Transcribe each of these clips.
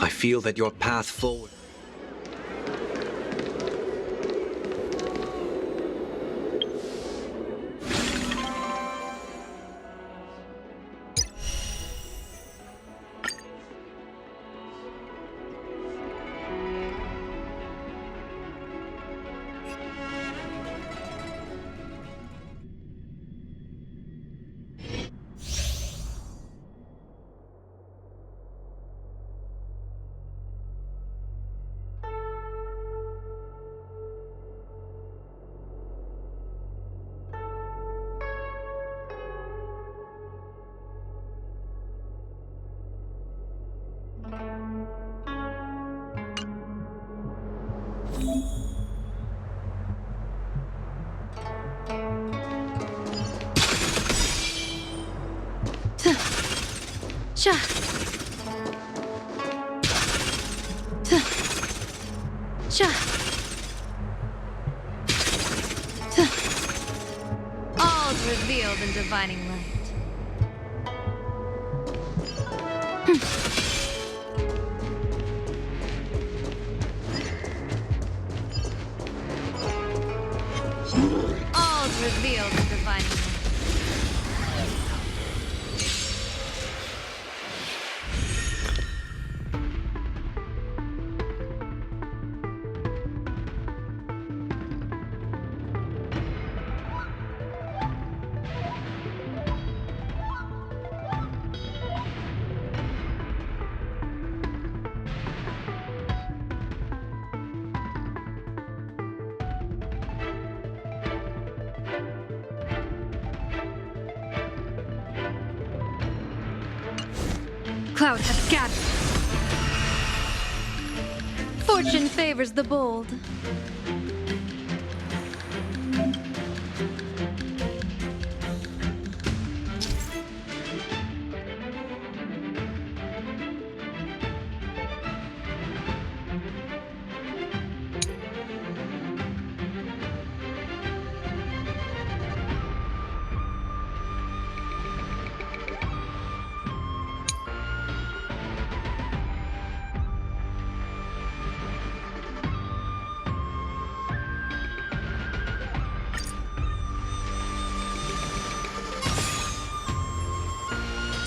I feel that your path forward... Sha. Sha. All's revealed in divining light. All's revealed in divining light. Cloud has gathered. Fortune favors the bold.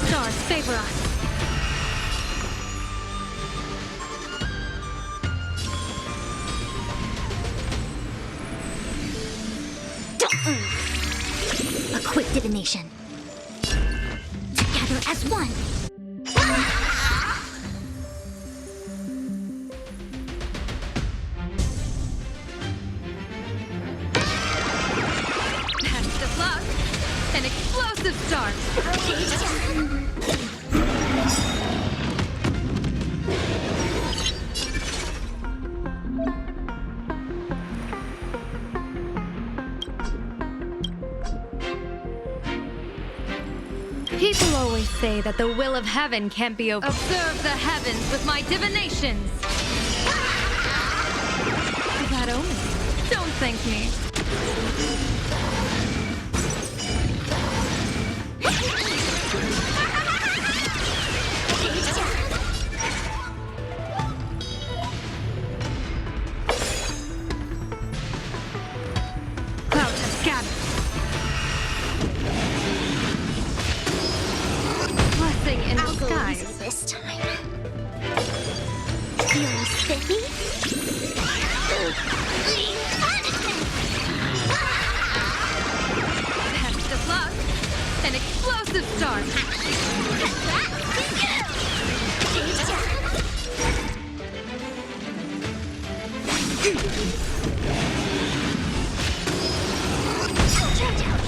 Stars favor us. A quick divination. Together as one. Best of luck. An explosive start. People always say that the will of heaven can't be over. Observe the heavens with my divinations. That omen. Don't thank me. Cloud has gathered. Blessing in I'll go disguise. easy this time. Feeling spiffy? Best of luck. An explosive start.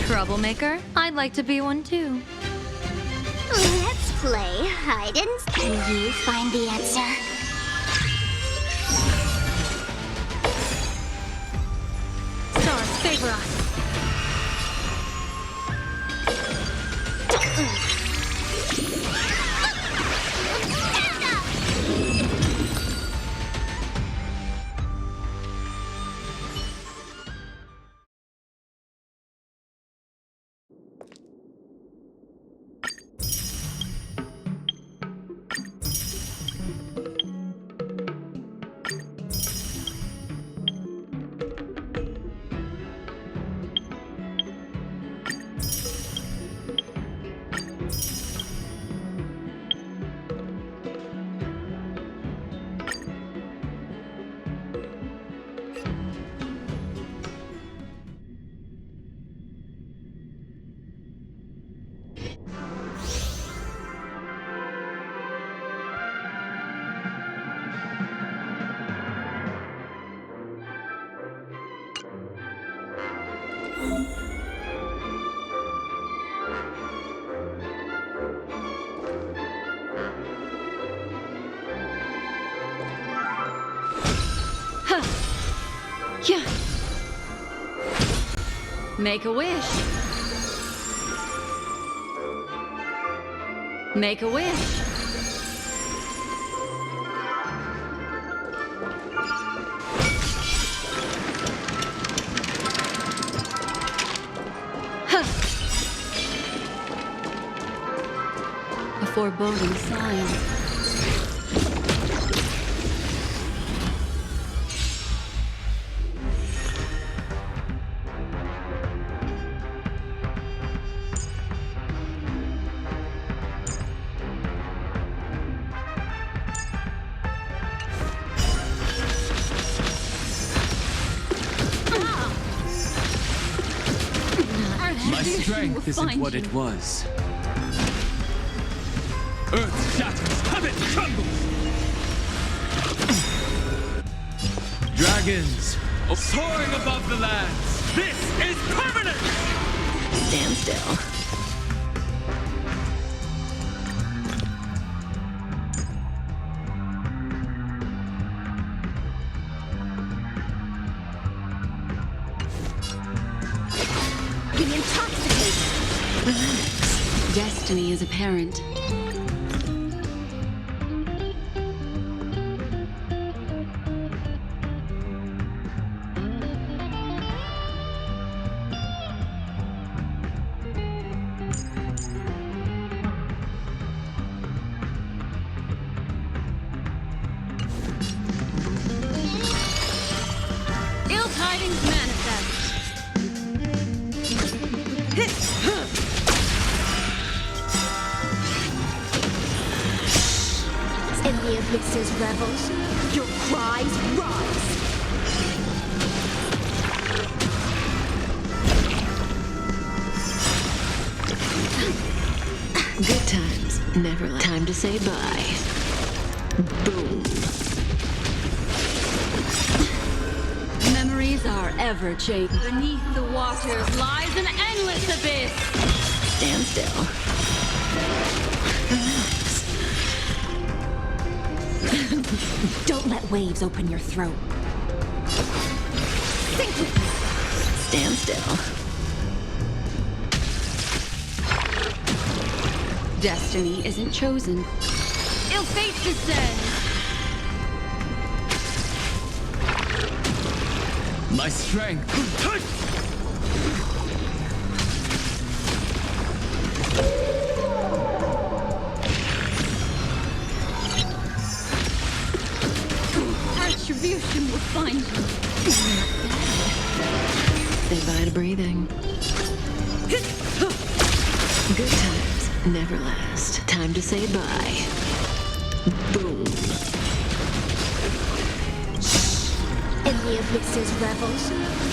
Troublemaker? I'd like to be one too. Let's play hide and seek. Can you find the answer? Stars favor us. Make a wish. Make a wish. A foreboding sign. My strength isn't what it was. Earth shatters, heaven trembles! Dragons, soaring above the lands! This is permanent! Stand still. Be intoxicated. Relax. Destiny is apparent. Ill tidings manifest. In the abyss's revels, your cries rise. Good times, never time to say bye. Boom. Memories are ever changing. Beneath the waters lies an endless abyss. Stand still. Don't let waves open your throat. Sink with me. Stand still. Destiny isn't chosen. Ill fate descends. My strength. Attribution will find you. Say bye to breathing. Good times never last. Time to say bye. Boom. In the abyss's revels,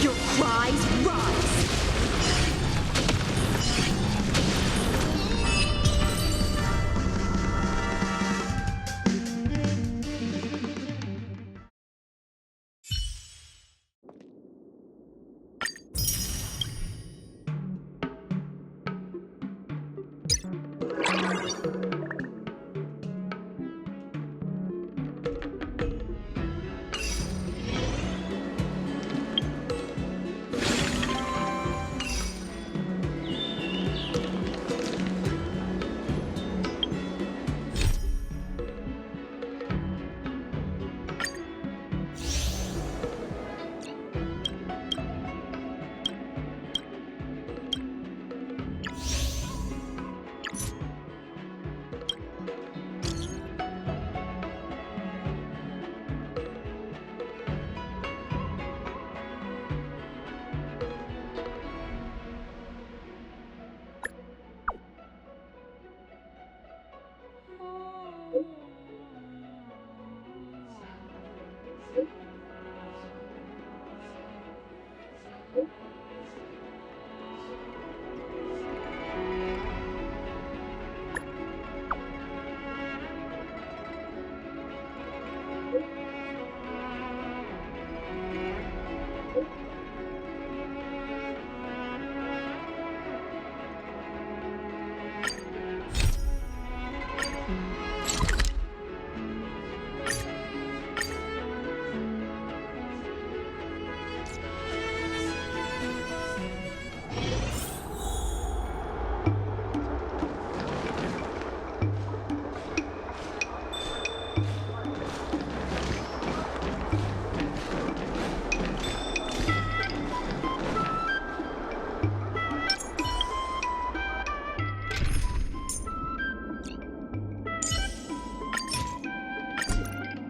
your cries rise.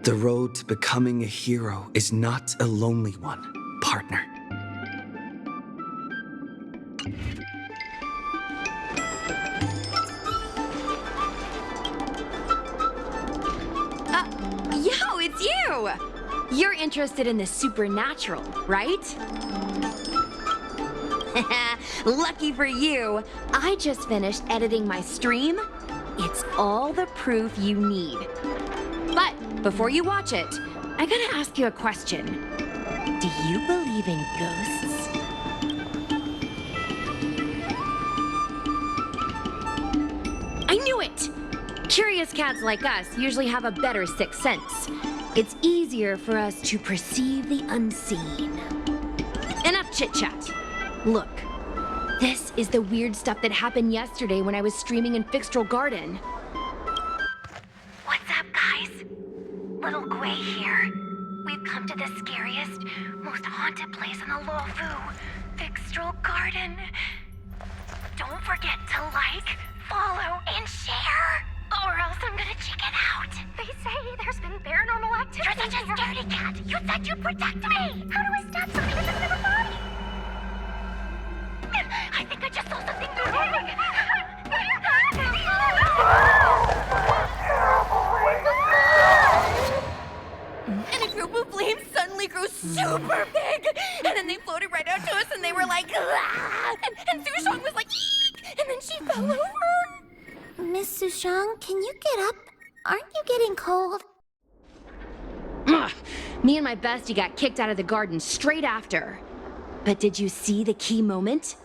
The road to becoming a hero is not a lonely one, partner. Yo, it's you! You're interested in the supernatural, right? Lucky for you, I just finished editing my stream. It's all the proof you need. But before you watch it, I gotta ask you a question. Do you believe in ghosts? I knew it! Curious cats like us usually have a better sixth sense. It's easier for us to perceive the unseen. Enough chit-chat. Look, this is the weird stuff that happened yesterday when I was streaming in Fixtral Garden. What's up, guys? Little Gwei here. We've come to the scariest, most haunted place in the Luofu, Fixtral Garden. Don't forget to like, follow, and share, or else I'm gonna check it out. They say there's been paranormal activity. You're such a scaredy cat. You said you'd protect me. How do I stop something that doesn't have a body? I think I just saw something moving. And a group of flames suddenly grew super big, and then they floated right out to us, and they were like, ah! And Sushong was like, eek! And then she fell over. Miss Sushang, can you get up? Aren't you getting cold? Ugh. Me and my bestie got kicked out of the garden straight after. But did you see the key moment?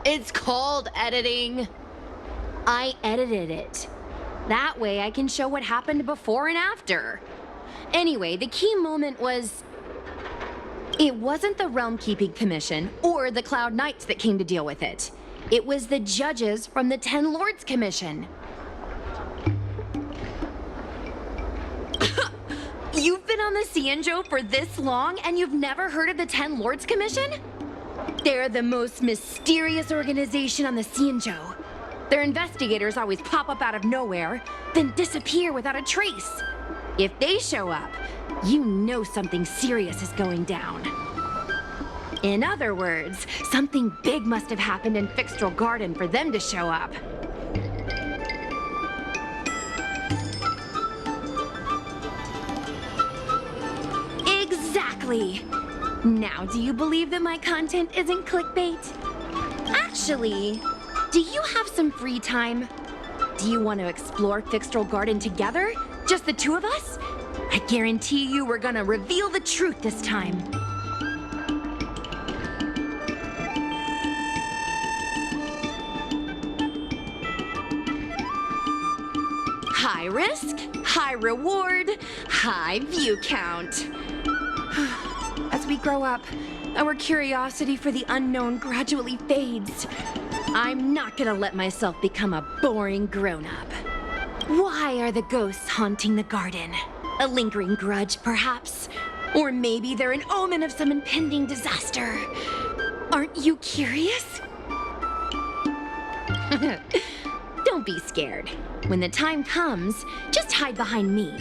It's called editing. I edited it. That way I can show what happened before and after. Anyway, the key moment was... It wasn't the Realm Keeping Commission or the Cloud Knights that came to deal with it. It was the judges from the Ten Lords Commission. You've been on the Xianzhou for this long and you've never heard of the Ten Lords Commission? They're the most mysterious organization on the Xianzhou. Their investigators always pop up out of nowhere, then disappear without a trace. If they show up, you know something serious is going down. In other words, something big must have happened in Fixtral Garden for them to show up. Exactly! Now, do you believe that my content isn't clickbait? Actually, do you have some free time? Do you want to explore Fixtral Garden together? Just the two of us? I guarantee you we're gonna reveal the truth this time. High risk, high reward, high view count. As we grow up, our curiosity for the unknown gradually fades. I'm not gonna let myself become a boring grown-up. Why are the ghosts haunting the garden? A lingering grudge, perhaps? Or maybe they're an omen of some impending disaster. Aren't you curious? Don't be scared. When the time comes, just hide behind me.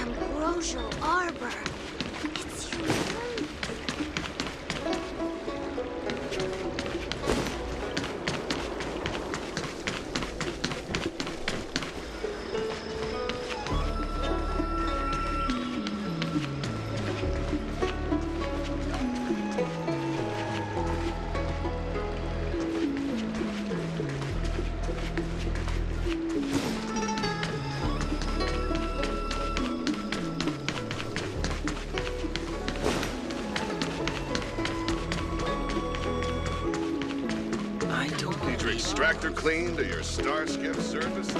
Ambrosial Arbor. It's your room. I don't Need your extractor cleaned or your Starskip serviced?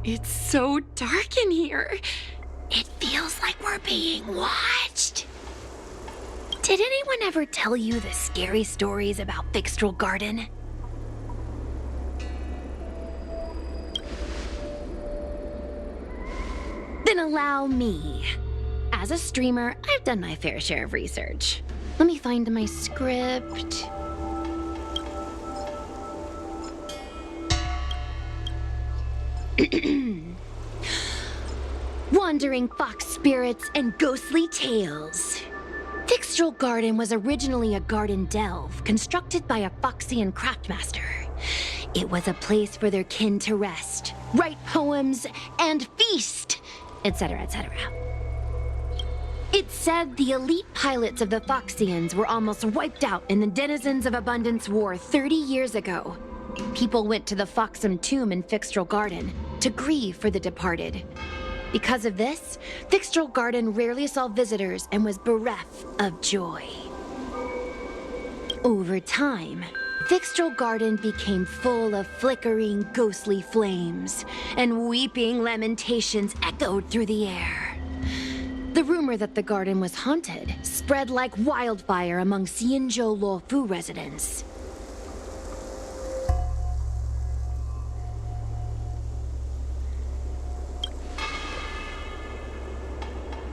It's so dark in here. It feels like we're being watched. Did anyone ever tell you the scary stories about Fixtral Garden? Then allow me. As a streamer, I've done my fair share of research. Let me find my script. Wandering fox spirits and ghostly tales. Fixtral Garden was originally a garden delve constructed by a Foxian craftmaster. It was a place for their kin to rest, write poems, and feast, etc., etc. It said the elite pilots of the Foxians were almost wiped out in the Denizens of Abundance War 30 years ago. People went to the Foxum tomb in Fixtral Garden to grieve for the departed. Because of this, Fixtral Garden rarely saw visitors and was bereft of joy. Over time, Fixtral Garden became full of flickering, ghostly flames, and weeping lamentations echoed through the air. The rumor that the garden was haunted spread like wildfire among Xianzhou Luofu residents.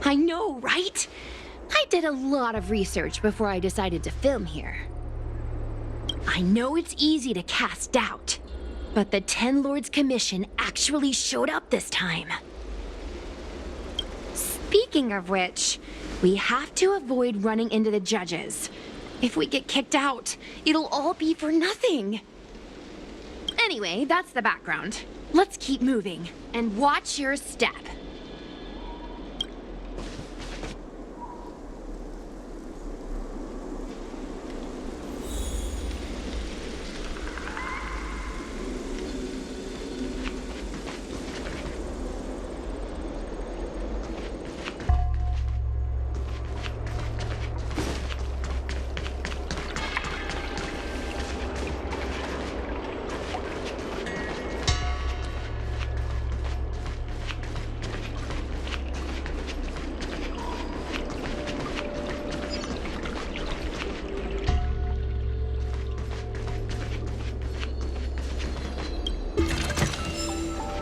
I know, right? I did a lot of research before I decided to film here. I know it's easy to cast doubt, but the Ten Lords Commission actually showed up this time. Speaking of which, we have to avoid running into the judges. If we get kicked out, it'll all be for nothing. Anyway, that's the background. Let's keep moving, and watch your step.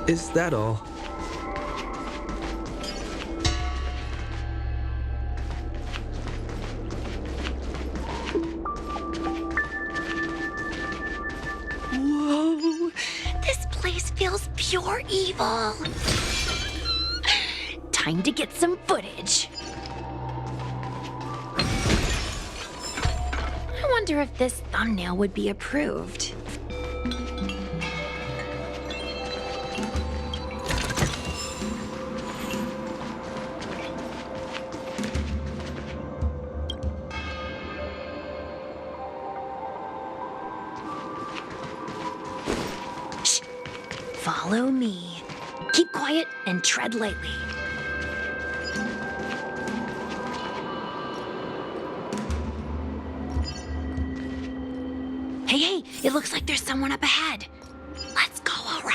Is that all? Whoa! This place feels pure evil. Time to get some footage. I wonder if this thumbnail would be approved. Follow me. Keep quiet and tread lightly. Hey, it looks like there's someone up ahead. Let's go around.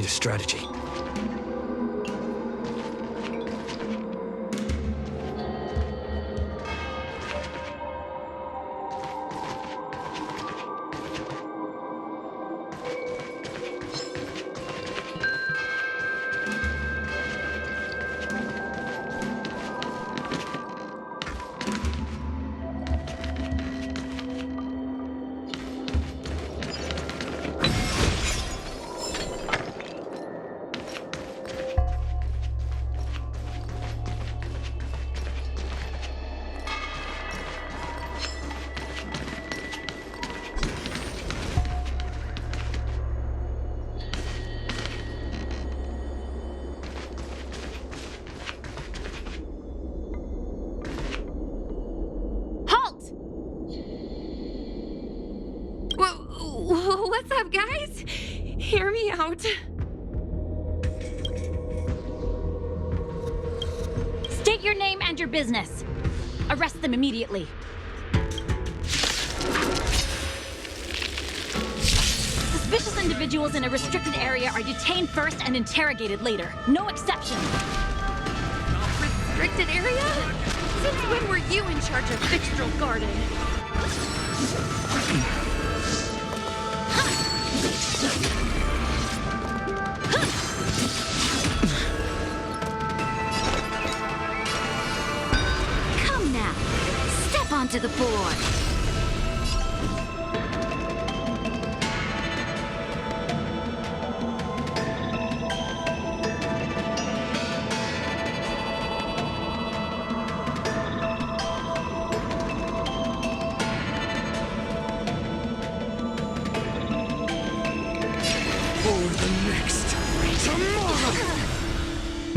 need a strategy. What's up, guys? Hear me out. State your name and your business. Arrest them immediately. Suspicious individuals in a restricted area are detained first and interrogated later. No exception. Restricted area? Since when were you in charge of Fixtral Garden? Come now. Step onto the board.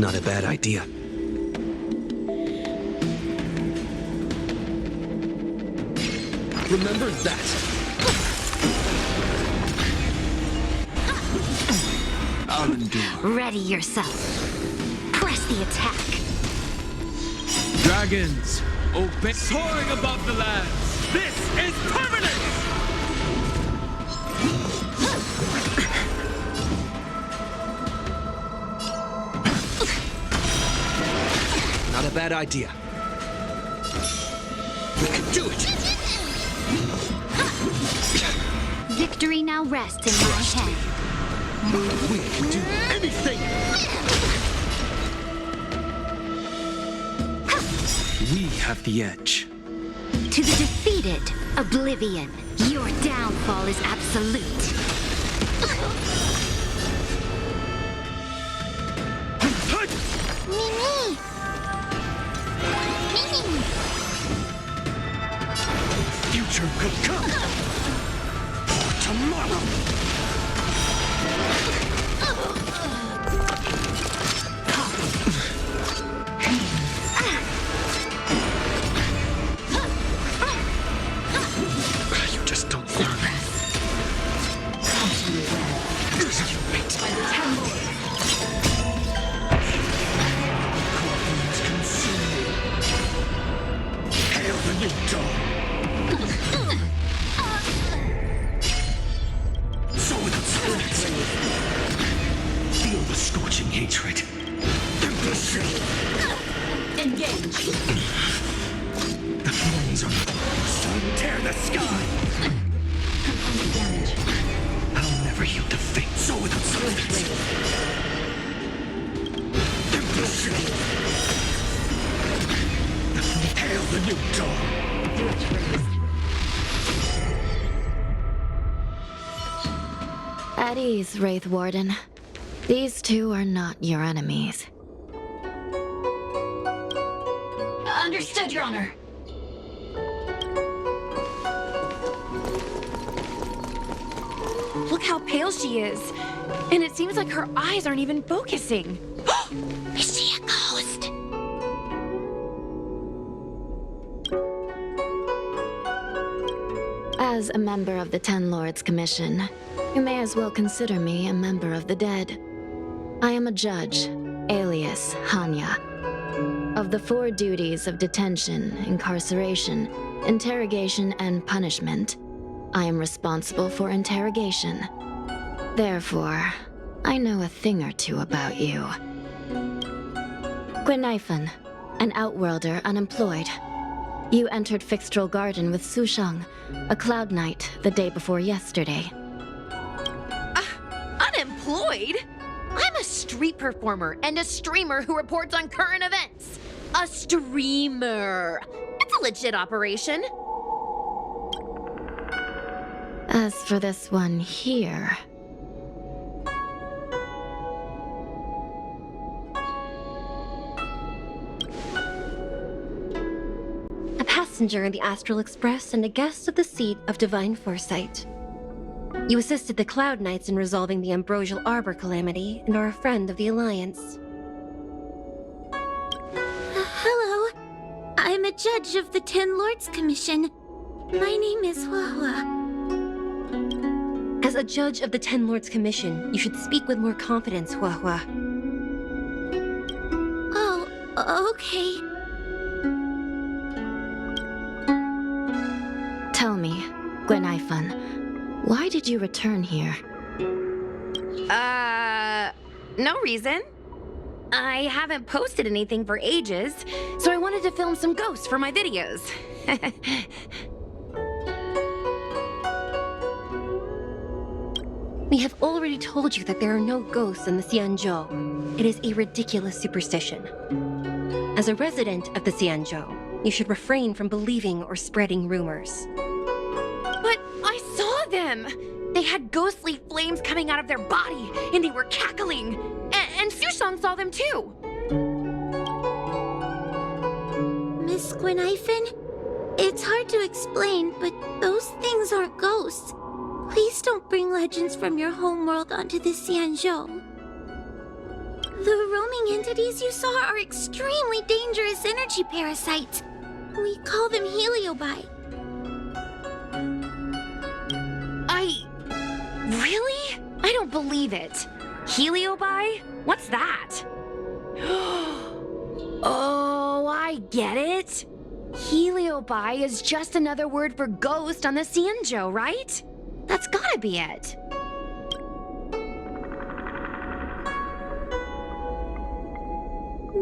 Not a bad idea. Remember that. I'll endure. Ready yourself. Press the attack. Dragons, obey. Soaring above the lands. This is permanent! Not a bad idea. We can do it! Victory now rests in my hand. We can do anything! We have the edge. To the defeated, Oblivion, your downfall is absolute. Mimi! Mimi! Future could come! For tomorrow! You just don't learn. You wait. Corpulence consume you. Hail the new dawn! So without spirits, feel the scorching hatred. Engage. The flames are sun tear the sky. Damage. I'll never yield to fate. So without spirits. Hail the new dawn. At ease, Wraith Warden. These two are not your enemies. Understood, Your Honor. Look how pale she is. And it seems like her eyes aren't even focusing. Is she a ghost? As a member of the Ten Lords Commission, you may as well consider me a member of the dead. I am a judge, alias Hanya. Of the 4 duties of detention, incarceration, interrogation, and punishment, I am responsible for interrogation. Therefore, I know a thing or two about you. Gweniphan, an outworlder unemployed. You entered Fixtral Garden with Sushang, a cloud knight, the day before yesterday. Unemployed? I'm a street performer and a streamer who reports on current events. A streamer. It's a legit operation. As for this one here... A passenger in the Astral Express and a guest of the seat of Divine Foresight. You assisted the Cloud Knights in resolving the Ambrosial Arbor calamity and are a friend of the Alliance. Hello. I'm a judge of the Ten Lords Commission. My name is Huahua. As a judge of the Ten Lords Commission, you should speak with more confidence, Huahua. Oh, okay. Tell me, Gweniphan, why did you return here? No reason. I haven't posted anything for ages, so I wanted to film some ghosts for my videos. We have already told you that there are no ghosts in the Xianzhou. It is a ridiculous superstition. As a resident of the Xianzhou, you should refrain from believing or spreading rumors. But I saw them! They had ghostly flames coming out of their body, and they were cackling. And Sushang saw them too! Miss Gweniphan, it's hard to explain, but those things aren't ghosts. Please don't bring legends from your homeworld onto the Xianzhou. The roaming entities you saw are extremely dangerous energy parasites. We call them heliobi. Really? I don't believe it. Heliobi? What's that? Oh, I get it. Heliobi is just another word for ghost on the Xianzhou, right? That's gotta be it.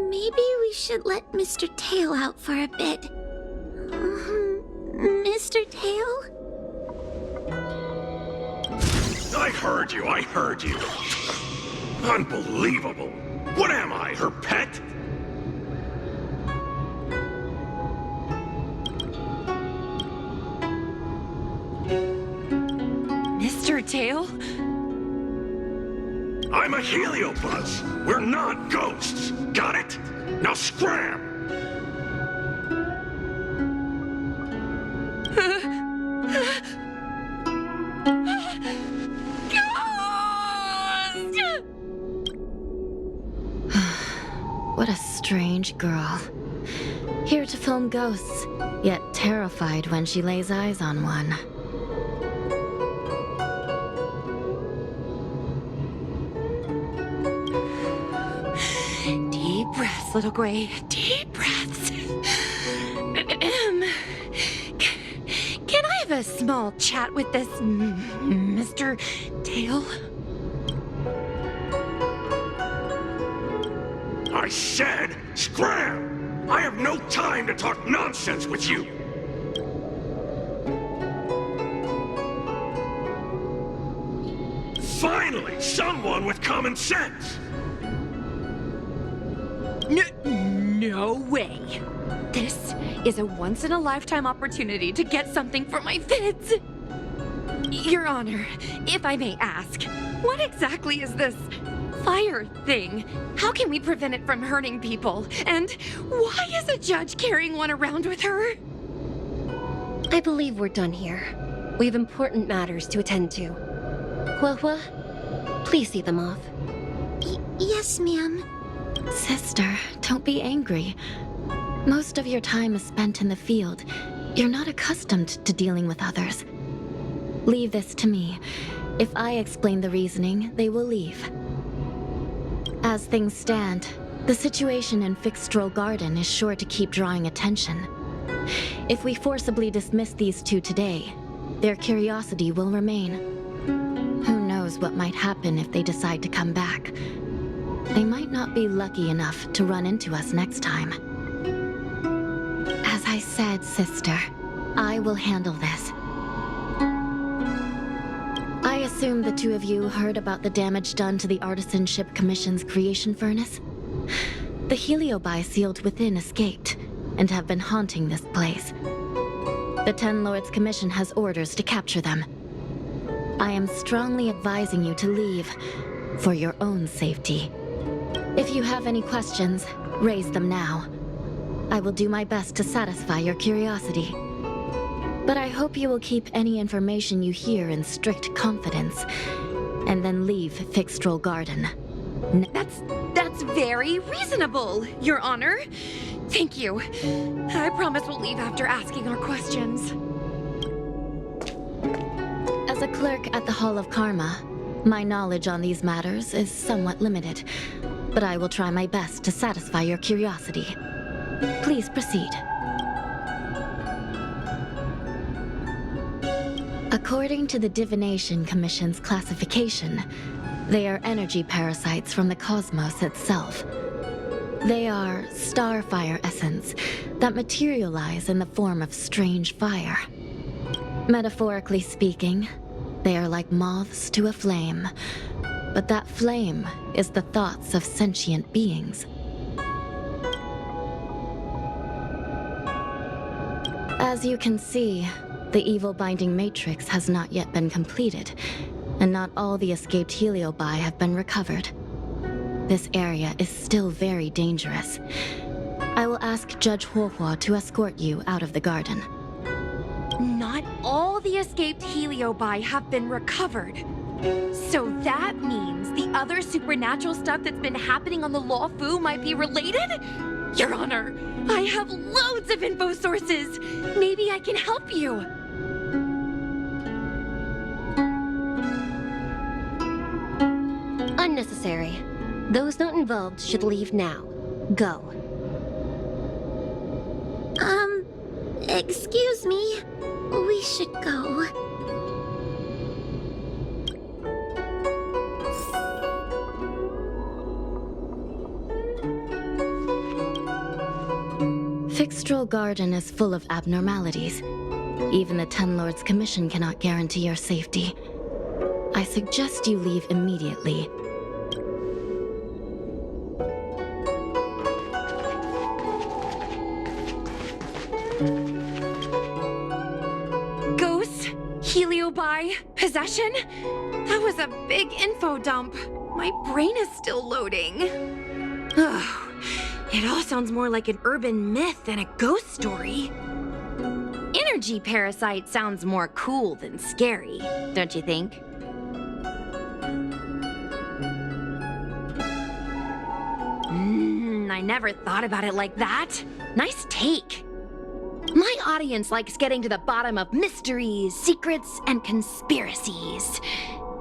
Maybe we should let Mr. Tail out for a bit. Mr. Tail? I heard you. Unbelievable. What am I, her pet? Mr. Tail? I'm a heliobuzz. We're not ghosts. Got it? Now scram! What a strange girl. Here to film ghosts, yet terrified when she lays eyes on one. Deep breaths, little Gray. Deep breaths. Can I have a small chat with this Mr. Tail? I said scram! I have no time to talk nonsense with you! Finally, someone with common sense! No way. This is a once-in-a-lifetime opportunity to get something for my vids. Your Honor, if I may ask, what exactly is this fire thing? How can we prevent it from hurting people? And why is a judge carrying one around with her? I believe we're done here. We have important matters to attend to. Huahua, please see them off. Yes, ma'am. Sister, don't be angry. Most of your time is spent in the field. You're not accustomed to dealing with others. Leave this to me. If I explain the reasoning, they will leave. As things stand, the situation in Fixtral Garden is sure to keep drawing attention. If we forcibly dismiss these two today, their curiosity will remain. Who knows knows what might happen if they decide to come back. They might not be lucky enough to run into us next time. As I said, sister, I will handle this. I assume the two of you heard about the damage done to the Artisanship Commission's creation furnace? The Heliobi sealed within escaped, and have been haunting this place. The Ten Lords Commission has orders to capture them. I am strongly advising you to leave, for your own safety. If you have any questions, raise them now. I will do my best to satisfy your curiosity. But I hope you will keep any information you hear in strict confidence, and then leave Fixtrol Garden. That's very reasonable, Your Honor. Thank you. I promise we'll leave after asking our questions. As a clerk at the Hall of Karma, my knowledge on these matters is somewhat limited, but I will try my best to satisfy your curiosity. Please proceed. According to the Divination Commission's classification, they are energy parasites from the cosmos itself. They are starfire essence that materialize in the form of strange fire. Metaphorically speaking, they are like moths to a flame, but that flame is the thoughts of sentient beings. As you can see, the evil binding matrix has not yet been completed, and not all the escaped Heliobi have been recovered. This area is still very dangerous. I will ask Judge Huohua to escort you out of the garden. Not all the escaped Heliobi have been recovered. So that means the other supernatural stuff that's been happening on the Law Fu might be related? Your Honor, I have loads of info sources. Maybe I can help you. Unnecessary. Those not involved should leave now. Go. Excuse me. We should go. Fixtrol Garden is full of abnormalities. Even the Ten Lords Commission cannot guarantee your safety. I suggest you leave immediately. Ghosts? Heliobi? Possession? That was a big info dump. My brain is still loading. Ugh. It all sounds more like an urban myth than a ghost story. Energy parasite sounds more cool than scary, don't you think? I never thought about it like that. Nice take. My audience likes getting to the bottom of mysteries, secrets, and conspiracies.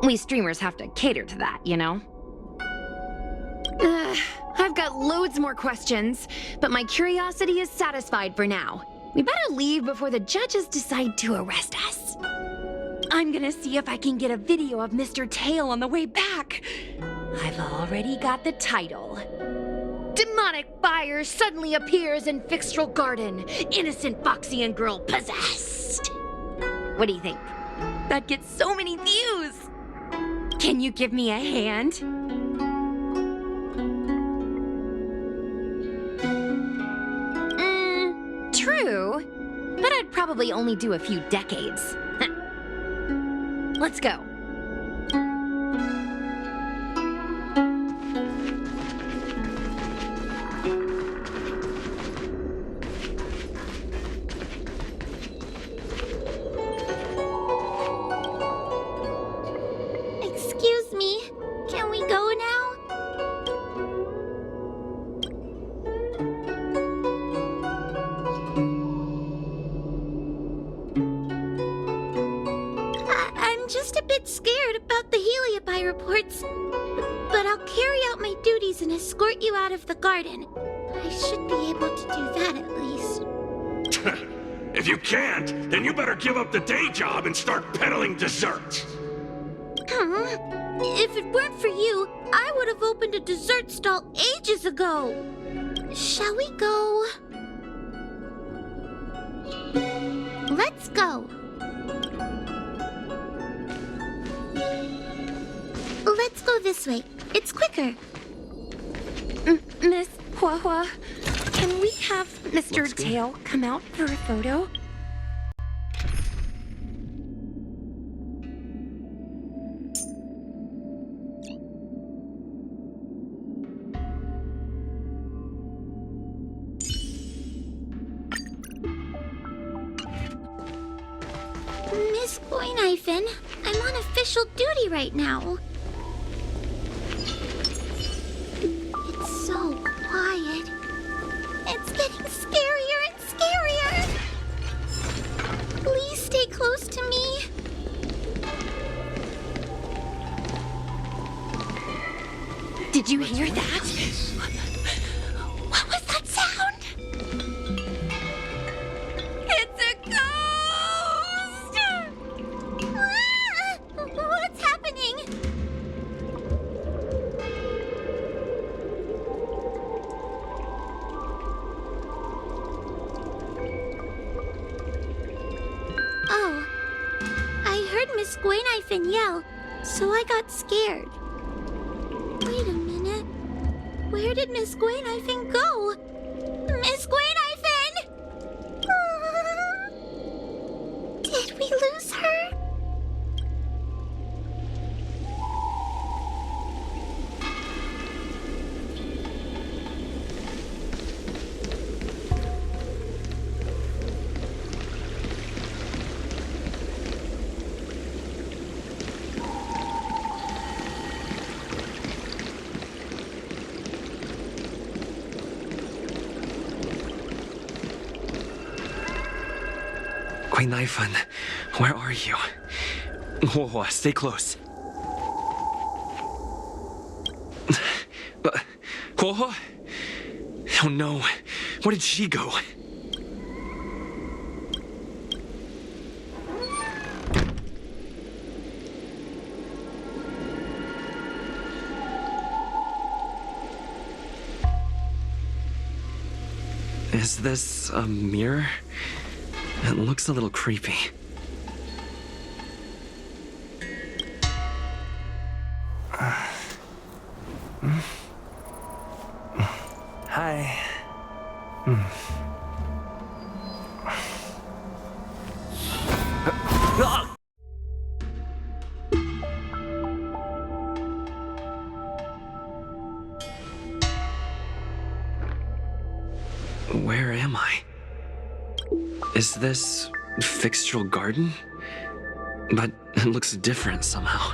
We streamers have to cater to that, you know? I've got loads more questions, but my curiosity is satisfied for now. We better leave before the judges decide to arrest us. I'm gonna see if I can get a video of Mr. Tail on the way back. I've already got the title. Demonic fire suddenly appears in Fixtrol Garden. Innocent Foxian girl possessed. What do you think? That gets so many views. Can you give me a hand? True, but I'd probably only do a few decades. Let's go. Excuse me. Can we go now? I'm just a bit scared about the Heliobi reports, but I'll carry out my duties and escort you out of the garden. I should be able to do that at least. If you can't, then you better give up the day job and start peddling desserts. Huh? If it weren't for you, I would have opened a dessert stall ages ago. Shall we go? Let's go. Let's go this way. It's quicker. Miss Hua Hua, can we have Mr. Tail come out for a photo? Miss Boyneifen, I'm on official duty right now. It's so quiet. It's getting scarier and scarier. Please stay close to me. Did you hear that? What was that sound? It's a ghost! Ah! What's happening? Oh, I heard Miss Gwayneifen yell, so I got scared. Wait a minute. Where did Miss Gwayneifen go? Miss Gwayneifen! Did we lose her? Gwayneifen, where are you? Hua Hua, stay close. Hua Hua? Oh no, where did she go? Is this a mirror? It looks a little creepy. Hi. Where am I? Is this Fixtral Garden? But it looks different somehow.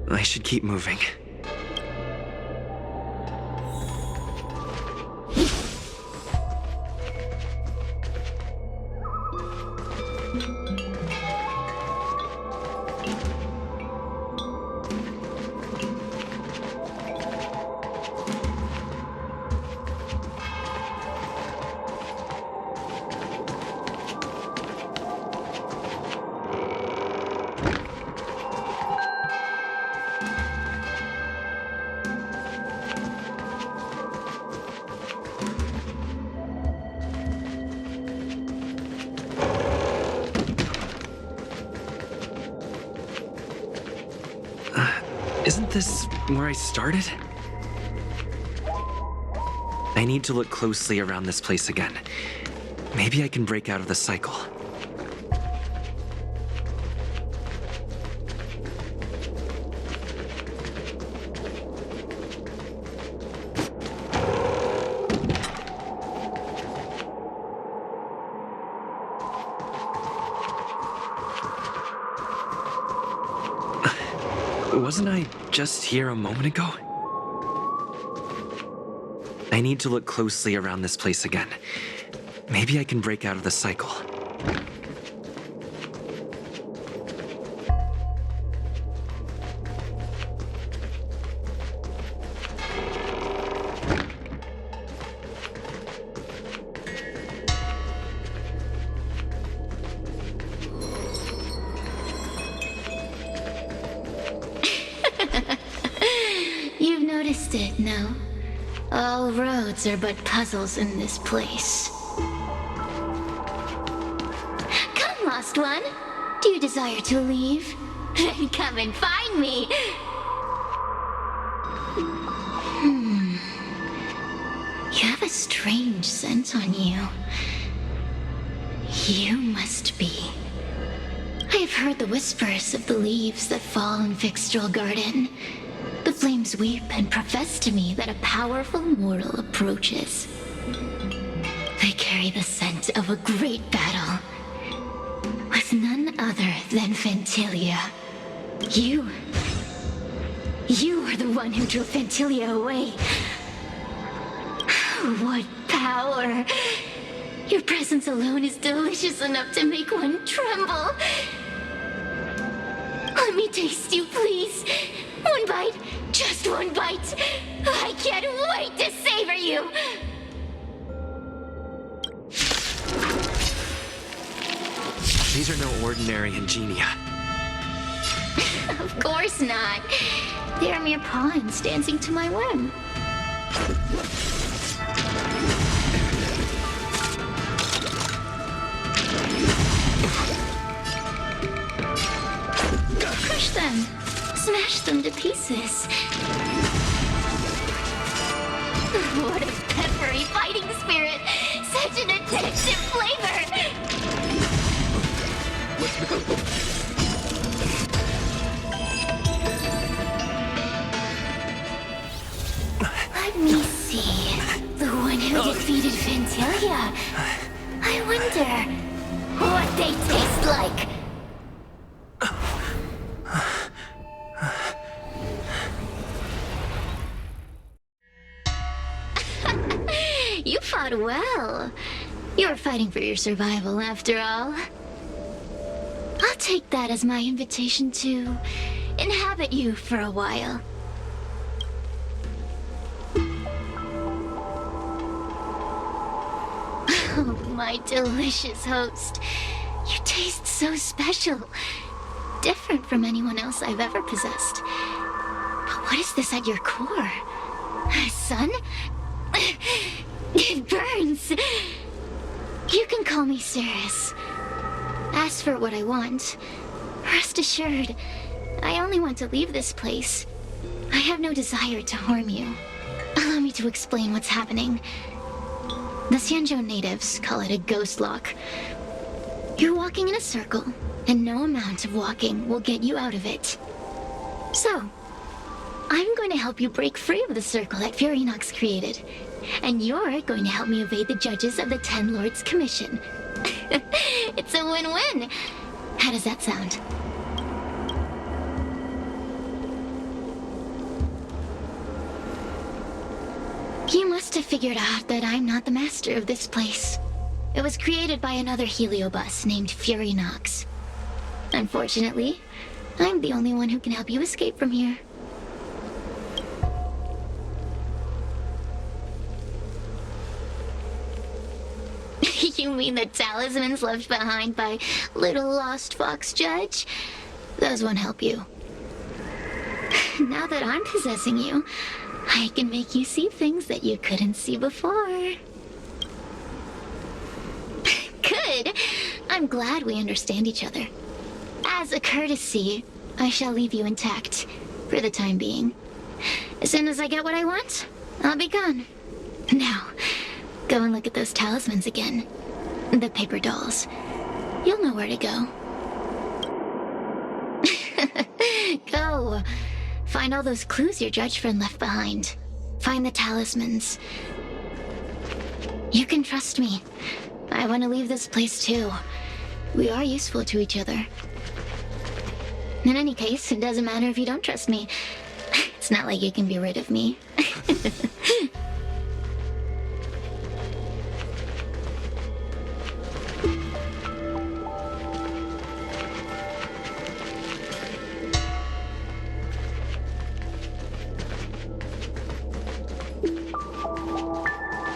I should keep moving. Isn't this where I started? I need to look closely around this place again. Maybe I can break out of the cycle. Wasn't I just here a moment ago? I need to look closely around this place again. Maybe I can break out of the cycle. it, no? All roads are but puzzles in this place. Come, lost one. Do you desire to leave? Then come and find me. You have a strange scent on you. You must be. I have heard the whispers of the leaves that fall in Fixtral Garden. The flames weep and profess to me that a powerful mortal approaches. They carry the scent of a great battle with none other than Fantilia. You are the one who drove Fantilia away. What power! Your presence alone is delicious enough to make one tremble. Let me taste you, please. One bite, just one bite. I can't wait to savor you. These are no ordinary ingenia. Of course not. They are mere pawns dancing to my whim. Crush them. Smash them to pieces. What a peppery fighting spirit. Such an addictive flavor. Let me see. The one who defeated Fantilia. I wonder what they taste like. You fought well. You're fighting for your survival, after all. I'll take that as my invitation to inhabit you for a while. Oh, my delicious host. You taste so special. Different from anyone else I've ever possessed. But what is this at your core? Sun? It burns. You can call me Cirrus. Ask for what I want. Rest assured, I only want to leave this place. I have no desire to harm you. Allow me to explain what's happening. The Xianzhou natives call it a ghost lock. You're walking in a circle, and no amount of walking will get you out of it. So, I'm going to help you break free of the circle that Furinox created. And you're going to help me evade the judges of the Ten Lords Commission. It's a win-win. How does that sound? You must have figured out that I'm not the master of this place. It was created by another Heliobus named Furinox. Unfortunately, I'm the only one who can help you escape from here. You mean the talismans left behind by little lost fox judge? Those won't help you. Now that I'm possessing you, I can make you see things that you couldn't see before. Good. I'm glad we understand each other. As a courtesy, I shall leave you intact for the time being. As soon as I get what I want, I'll be gone. Now, go and look at those talismans again. The paper dolls. You'll know where to go. Go. Find all those clues your judge friend left behind. Find the talismans. You can trust me. I want to leave this place too. We are useful to each other. In any case, it doesn't matter if you don't trust me. It's not like you can be rid of me.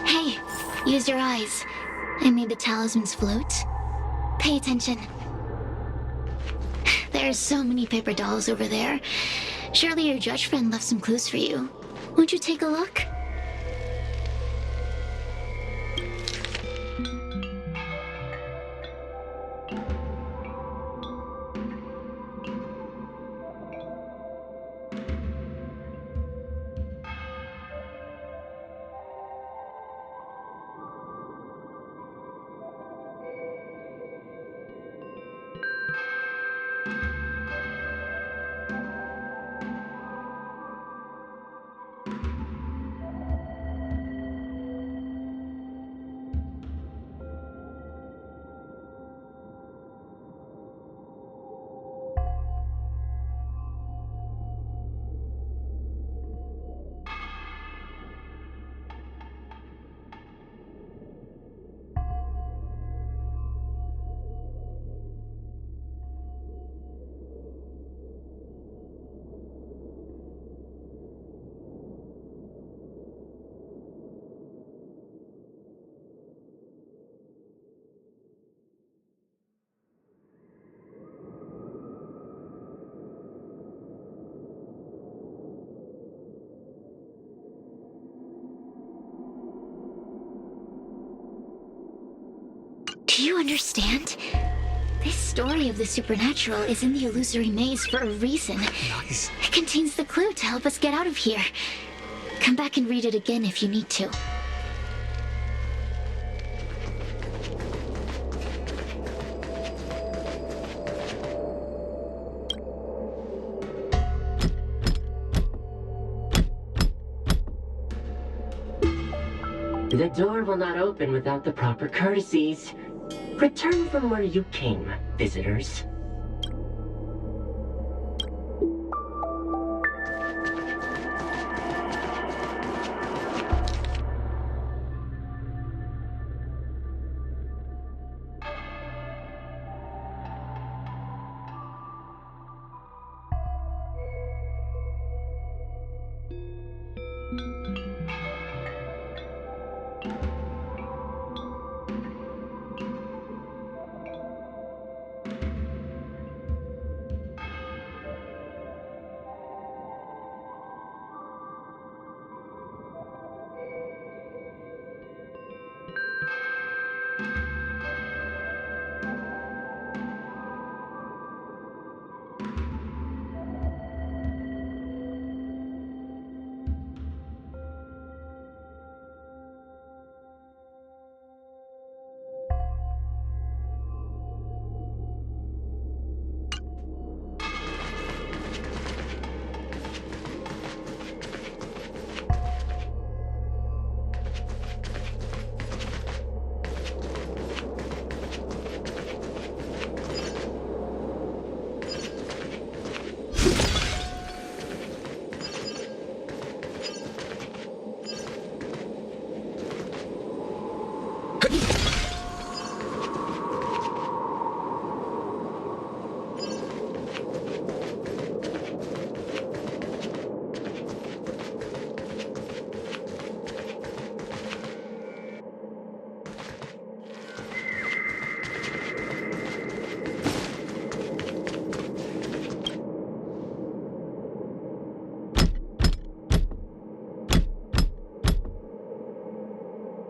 Hey, use your eyes. I made the talismans float. Pay attention. There's so many paper dolls over there. Surely your judge friend left some clues for you. Won't you take a look? Do you understand? This story of the supernatural is in the illusory maze for a reason. Nice. It contains the clue to help us get out of here. Come back and read it again if you need to. The door will not open without the proper courtesies. Return from where you came, visitors.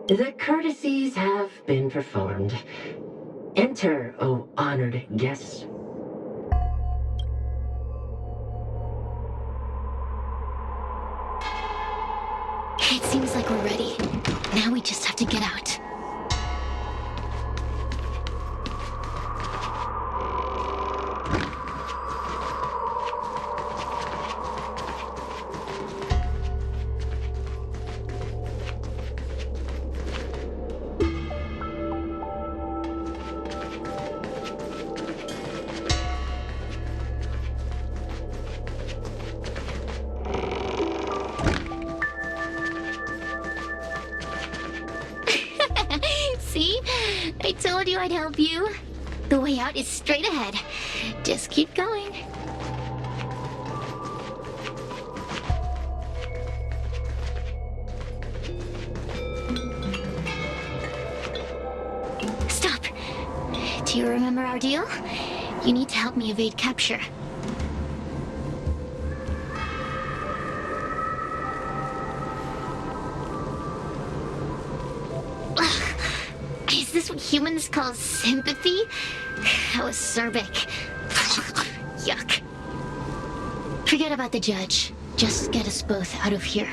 The courtesies have been performed. Enter, O honored guests. It seems like we're ready. Now we just have to get out. See? I told you I'd help you. The way out is straight ahead. Just keep going. Stop. Do you remember our deal? You need to help me evade capture. this what humans call sympathy? How acerbic. Yuck. Forget about the judge. Just get us both out of here.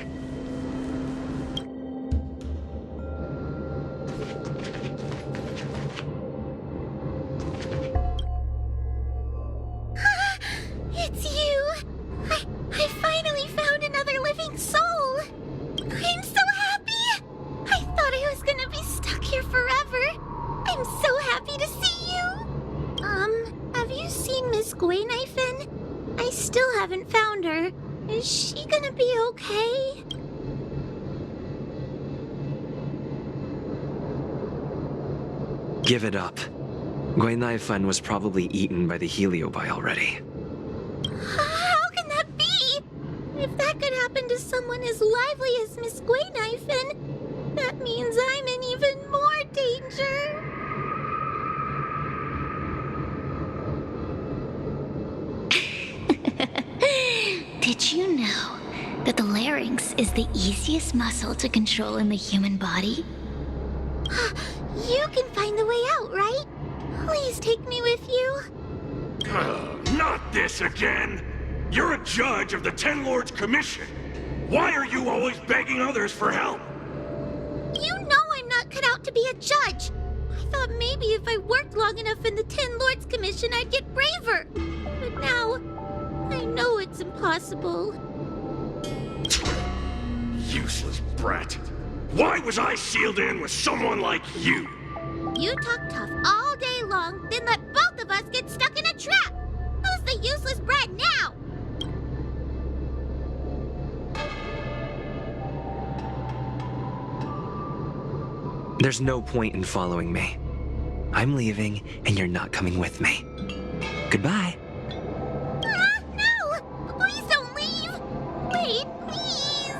It's you! I finally found another living soul! I'm so happy! I thought I was gonna be stuck here forever! I'm so happy to see you! Have you seen Miss Gwaynifin? I still haven't found her. Is she gonna be okay? Give it up. Gwaynifin was probably eaten by the Heliobi already. How can that be? If that could happen to someone as lively as Miss Gwaynifin, that means I'm in even more danger. Did you know that the larynx is the easiest muscle to control in the human body? You can find the way out, right? Please take me with you. Not this again! You're a judge of the Ten Lords Commission. Why are you always begging others for help? You know I'm not cut out to be a judge. I thought maybe if I worked long enough in the Ten Lords Commission, I'd get braver. But now, I know it's impossible. Useless brat. Why was I sealed in with someone like you? You talk tough all day long, then let both of us get stuck in a trap. Who's the useless brat now? There's no point in following me. I'm leaving, and you're not coming with me. Goodbye. No! Please don't leave! Wait, please!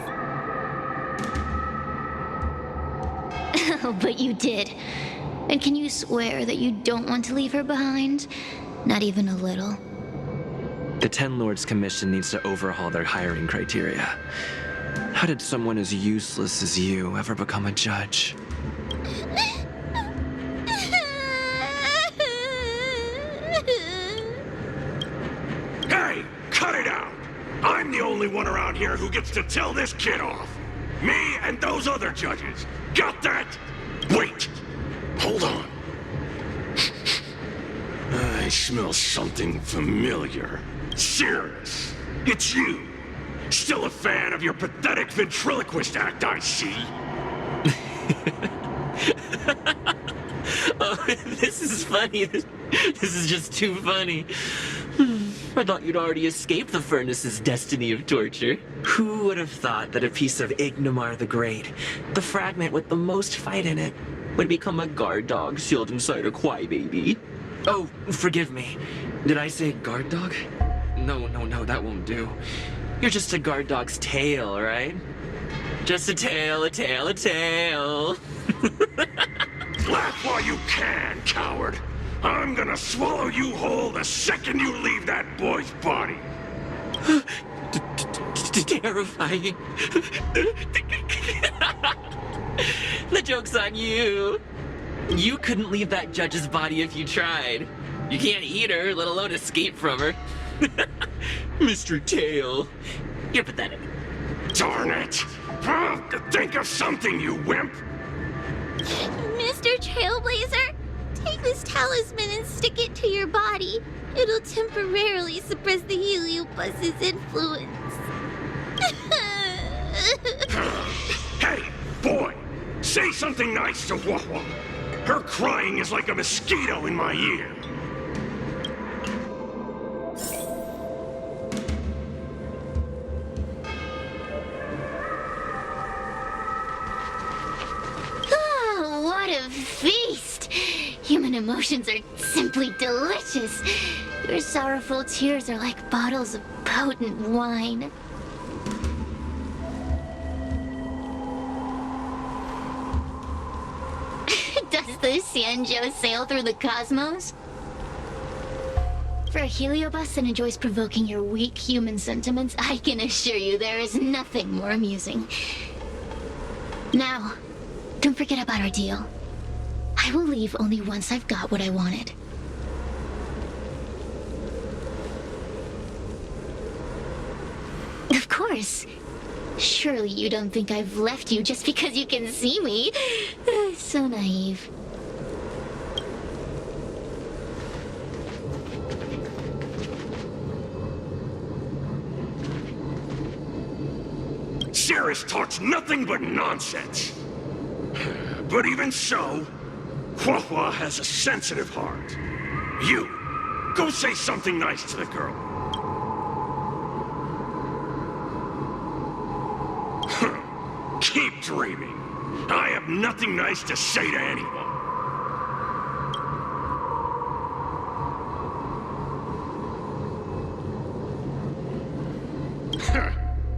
Oh, but you did. And can you swear that you don't want to leave her behind? Not even a little. The Ten Lords Commission needs to overhaul their hiring criteria. How did someone as useless as you ever become a judge? Hey, cut it out! I'm the only one around here who gets to tell this kid off. Me and those other judges. Got that? Wait! Hold on. I smell something familiar. Cirrus, it's you. Still a fan of your pathetic ventriloquist act, I see. Oh, this is funny. This is just too funny. I thought you'd already escaped the furnace's destiny of torture. Who would have thought that a piece of Ignomar the Great, the fragment with the most fight in it, would become a guard dog sealed inside a crybaby? Oh, forgive me. Did I say guard dog? No, that won't do. You're just a guard dog's tail, right? Just a tail, a tail, a tail. Laugh while you can, coward. I'm gonna swallow you whole the second you leave that boy's body. Terrifying. The joke's on you. You couldn't leave that judge's body if you tried. You can't eat her, let alone escape from her. Mr. Tail, you're pathetic. Darn it! Think of something, you wimp! Mr. Trailblazer, take this talisman and stick it to your body. It'll temporarily suppress the Heliobus's influence. Hey, boy! Say something nice to Wawa. Her crying is like a mosquito in my ear. Oh, what a feast! Human emotions are simply delicious. Your sorrowful tears are like bottles of potent wine. Does the Xianzhou sail through the cosmos? For a Heliobus that enjoys provoking your weak human sentiments, I can assure you there is nothing more amusing. Now, don't forget about our deal. I will leave only once I've got what I wanted. Of course. Surely you don't think I've left you just because you can see me. So naive. Cirrus talks nothing but nonsense. But even so, Hua has a sensitive heart. You, go say something nice to the girl. Keep dreaming. I have nothing nice to say to anyone.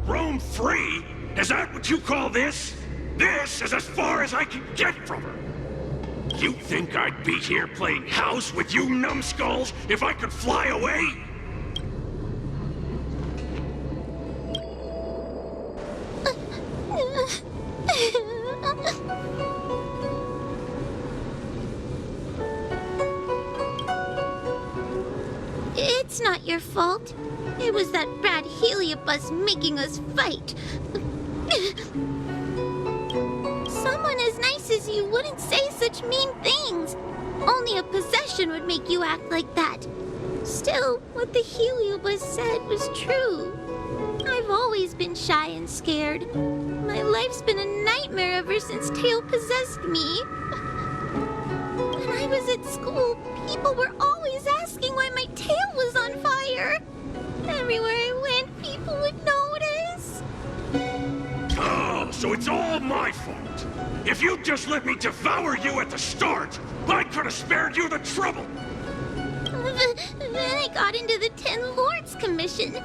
Roam free? Is that what you call this? This is as far as I can get from her. You think I'd be here playing house with you numbskulls if I could fly away? It's not your fault. It was that bad Heliobus making us fight. Someone as nice as you wouldn't say such mean things. Only a possession would make you act like that. Still, what the Heliobus said was true. I've always been shy and scared. My life's been a nightmare ever since Tail possessed me. When I was at school, people were always asking why my tail was on fire. Everywhere I went, people would notice. Oh, so it's all my fault. If you'd just let me devour you at the start, I could have spared you the trouble. Then I got into the 10 Lords Commission.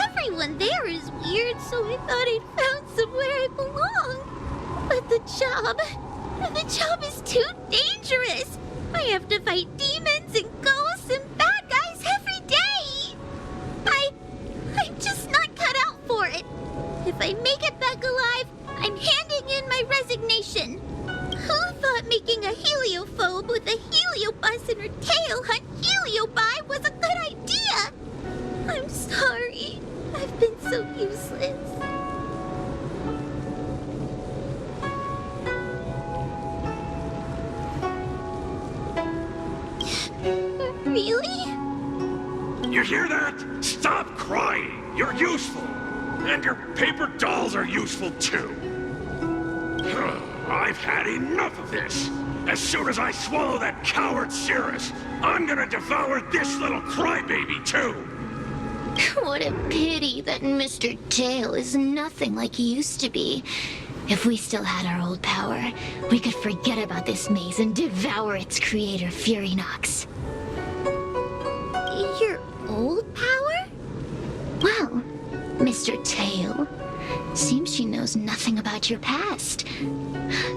Everyone there is weird, so I thought I'd found somewhere I belong. But the job is too dangerous. I have to fight demons and ghosts and bad guys every day. I'm just not cut out for it. If I make it back alive, I'm handing in my resignation. Who thought making a heliophobe with a heliobus and her tail hunt heliobi was a good idea? I'm sorry. I've been so useless. Really? You hear that? Stop crying. You're useful. And your paper dolls are useful too. I've had enough of this. As soon as I swallow that coward Cirrus, I'm gonna devour this little crybaby too. What a pity that Mr. Tail is nothing like he used to be. If we still had our old power, we could forget about this maze and devour its creator, Furynox. Your old power? Well, Mr. Tail, seems she knows nothing about your past.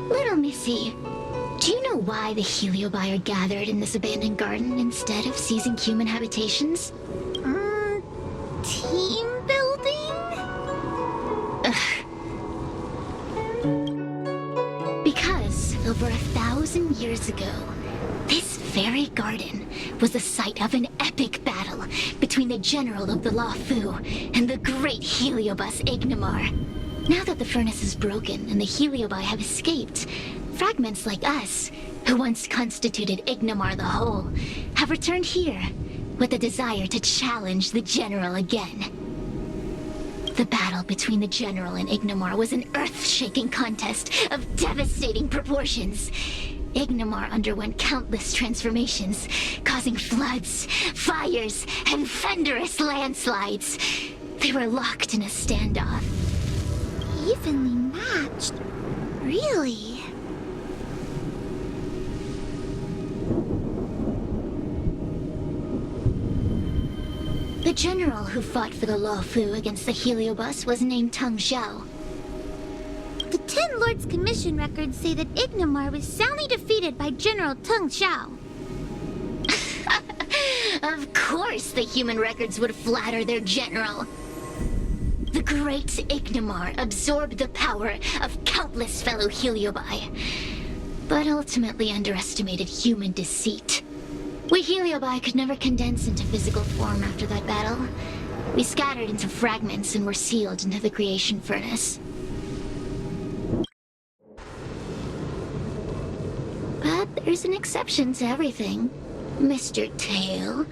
Little Missy, do you know why the Heliobi are gathered in this abandoned garden instead of seizing human habitations? Team building? Because over 1,000 years ago, this very garden was the site of an epic battle between the general of the Luofu and the great Heliobus Ignimar. Now that the furnace is broken and the Heliobi have escaped, fragments like us, who once constituted Ignimar the Whole, have returned here with the desire to challenge the general again. The battle between the general and Ignimar was an earth-shaking contest of devastating proportions. Ignimar underwent countless transformations, causing floods, fires, and thunderous landslides. They were locked in a standoff. Evenly matched? Really? The general who fought for the Luofu against the Heliobus was named Teng Xiao. The 10 Lords Commission records say that Ignimar was soundly defeated by General Teng Xiao. Of course the human records would flatter their general. The great Ignimar absorbed the power of countless fellow Heliobi. but ultimately underestimated human deceit. We Heliobi could never condense into physical form after that battle. We scattered into fragments and were sealed into the creation furnace. But there's an exception to everything. Mr. Tail,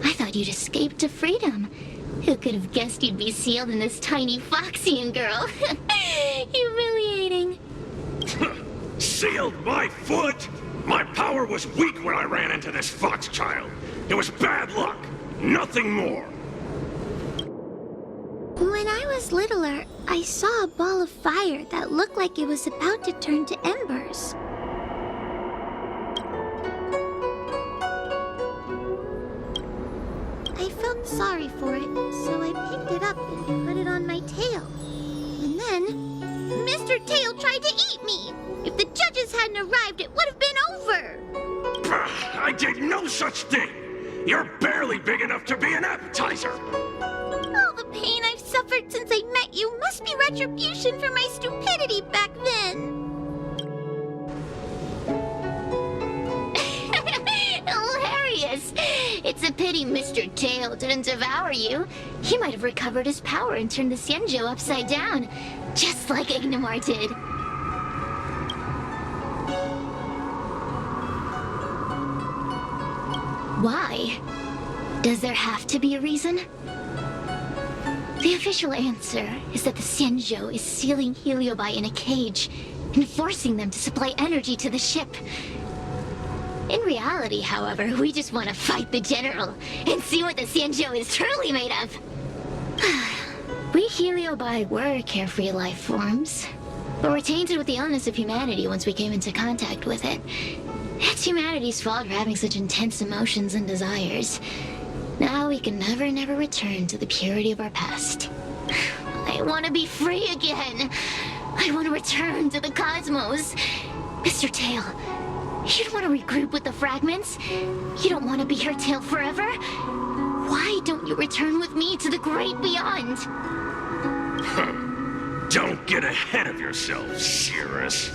I thought you'd escaped to freedom. Who could have guessed you'd be sealed in this tiny Foxian girl? Humiliating. Sealed my foot? My power was weak when I ran into this fox child. It was bad luck. Nothing more. When I was littler, I saw a ball of fire that looked like it was about to turn to embers. I felt sorry for it, so I picked it up and put it on my tail. And then, Mr. Tail tried to eat me! If the judges hadn't arrived, it would have been over! I did no such thing! You're barely big enough to be an appetizer! All the pain I've suffered since I met you must be retribution for my stupidity back then! Hilarious! It's a pity Mr. Tail didn't devour you. He might have recovered his power and turned the Xianzhou upside down, just like Ignomar did. Why? Does there have to be a reason? The official answer is that the Xianzhou is sealing Heliobi in a cage and forcing them to supply energy to the ship. In reality, however, we just want to fight the General and see what the Xianzhou is truly made of. We Heliobi were carefree life forms, but were tainted with the illness of humanity once we came into contact with it. It's humanity's fault for having such intense emotions and desires. Now we can never return to the purity of our past. I want to be free again. I want to return to the cosmos. Mr. Tail, you don't want to regroup with the fragments? You don't want to be her tail forever? Why don't you return with me to the great beyond? Don't get ahead of yourself, Cirrus.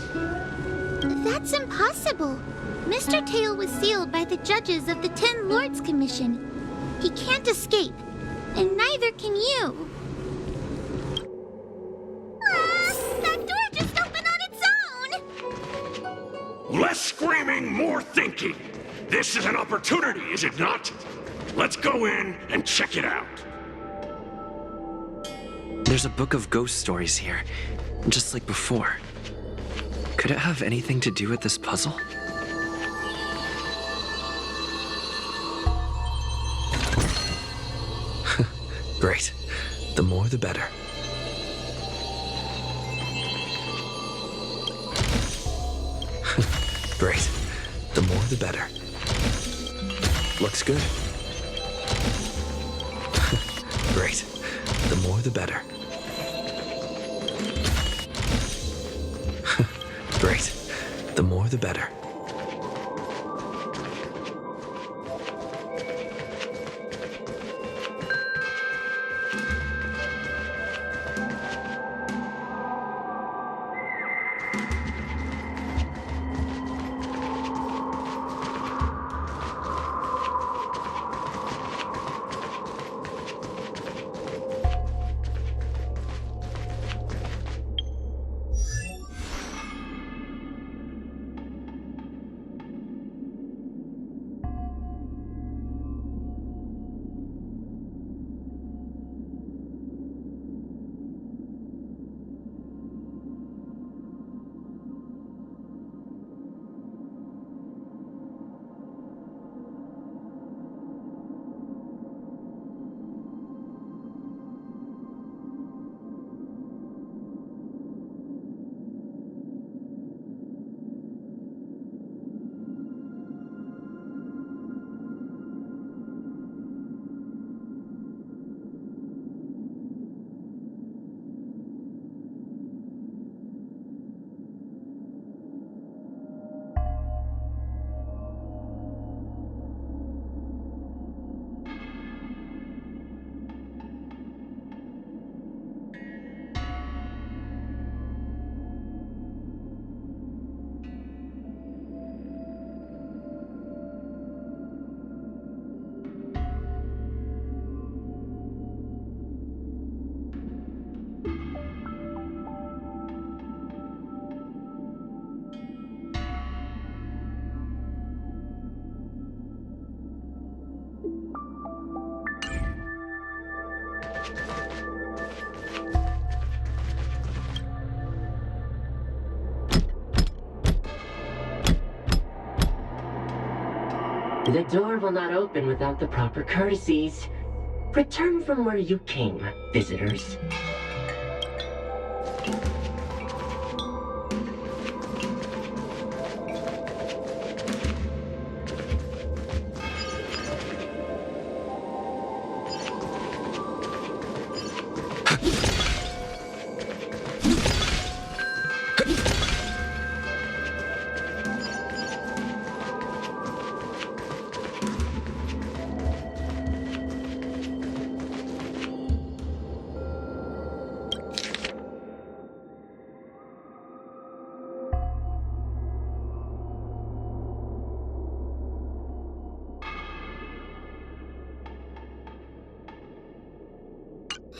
That's impossible. Mr. Tail was sealed by the judges of the 10 Lords Commission. He can't escape, and neither can you. That door just opened on its own! Less screaming, more thinking. This is an opportunity, is it not? Let's go in and check it out. There's a book of ghost stories here, just like before. Could it have anything to do with this puzzle? Great. The more the better. Great. The more the better. Looks good. Great. The more the better. Great. The more the better. The door will not open without the proper courtesies. Return from where you came, visitors.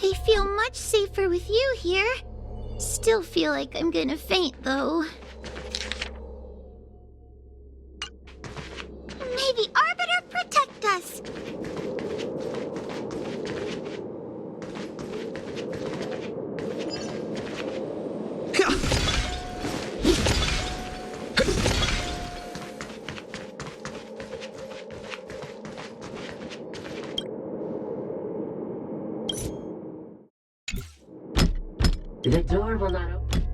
I feel much safer with you here. Still feel like I'm gonna faint, though. May the Arbiter protect us! The door will not open.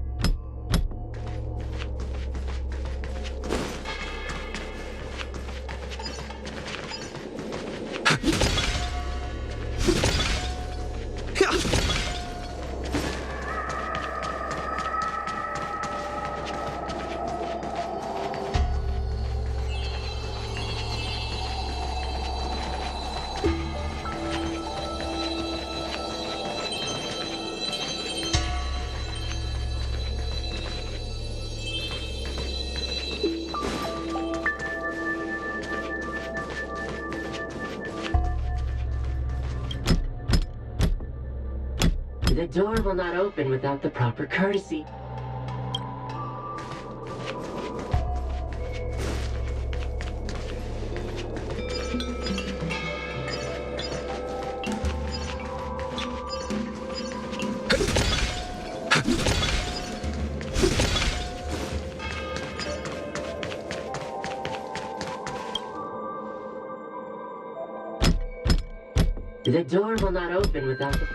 The door will not open without the proper courtesy. The door will not open without the...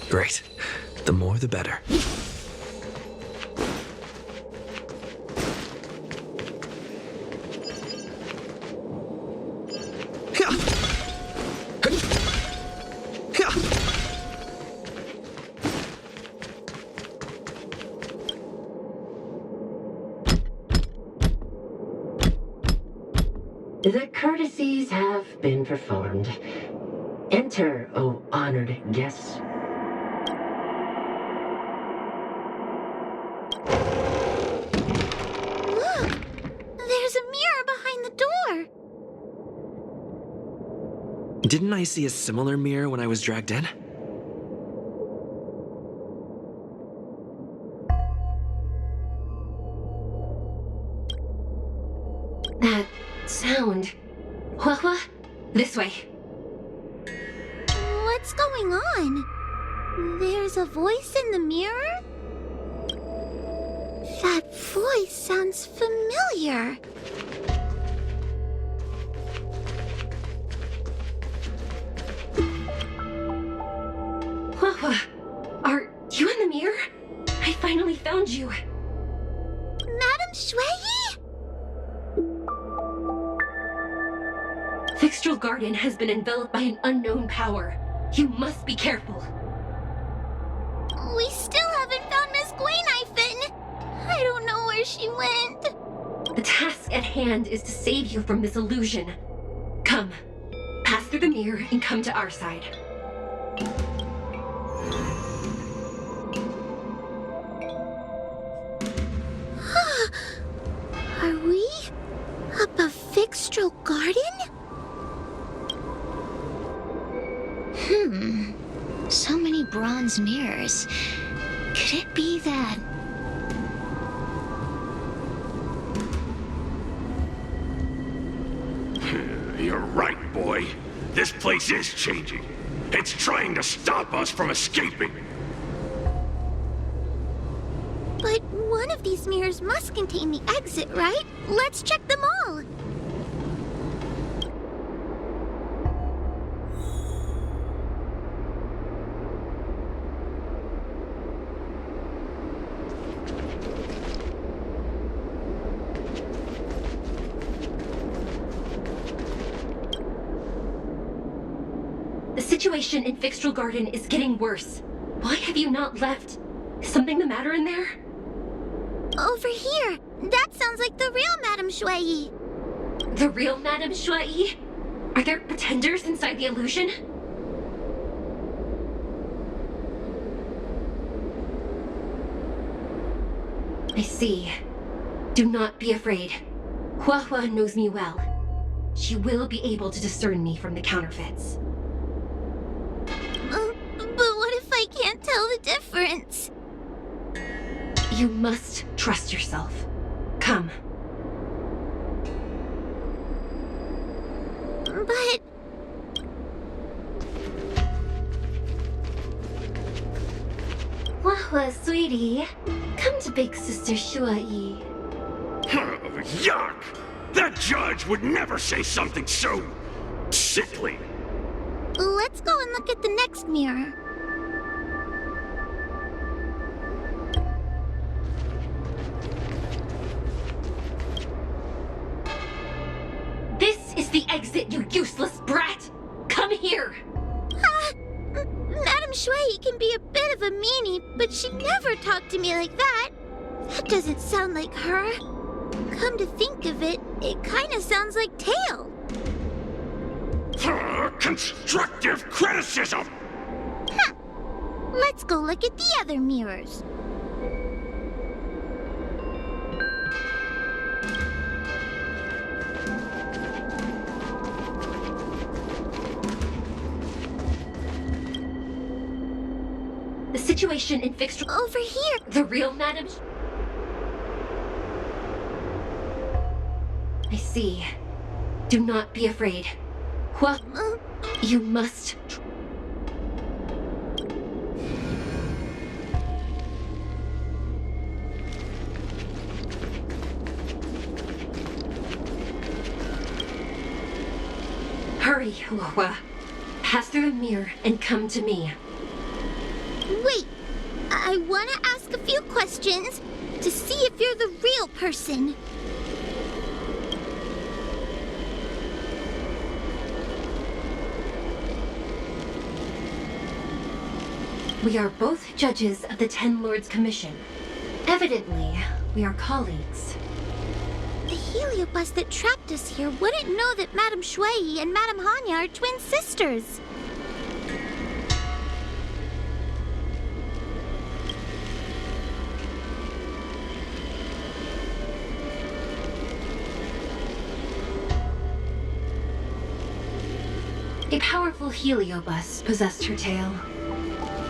Great. The more the better. The courtesies have been performed. Enter, O honored guests. Look! There's a mirror behind the door! Didn't I see a similar mirror when I was dragged in? That sound. What? This way. What's going on? There's a voice in the mirror? That voice sounds familiar. What? Are you in the mirror? I finally found you. Madam Shui? Fixtral Garden has been enveloped by an unknown power. You must be careful. We still haven't found Miss Gwaynifin. I don't know where she went. The task at hand is to save you from this illusion. Come, pass through the mirror and come to our side. Are we Up a Fixtral garden? So many bronze mirrors. Could it be that... You're right, boy. This place is changing. It's trying to stop us from escaping. But one of these mirrors must contain the exit, right? Let's check them all. The situation in Fixtral Garden is getting worse. Why have you not left? Is something the matter in there? Over here. That sounds like the real Madame Shui. The real Madame Shui? Are there pretenders inside the illusion? I see. Do not be afraid. Hua Hua knows me well. She will be able to discern me from the counterfeits. But what if I can't tell the difference? You must trust yourself. Come. But... Hua Hua, sweetie. Come to Big Sister Shui. Yuck! That judge would never say something so... sickly. Let's go and look at the next mirror. This is the exit, you useless brat! Come here! Madame Shui can be a bit of a meanie, but she never talked to me like that. That doesn't sound like her. Come to think of it, it kind of sounds like Tail. Constructive criticism! Let's go look at the other mirrors. The situation in Fixtral... Over here! The real Madame... I see. Do not be afraid. What? You must... Hurry, Hua Hua. Pass through the mirror and come to me. Wait! I want to ask a few questions to see if you're the real person. We are both judges of the Ten Lords Commission. Evidently, we are colleagues. The heliobus that trapped us here wouldn't know that Madame Shui and Madame Hanya are twin sisters. A powerful heliobus possessed her tail.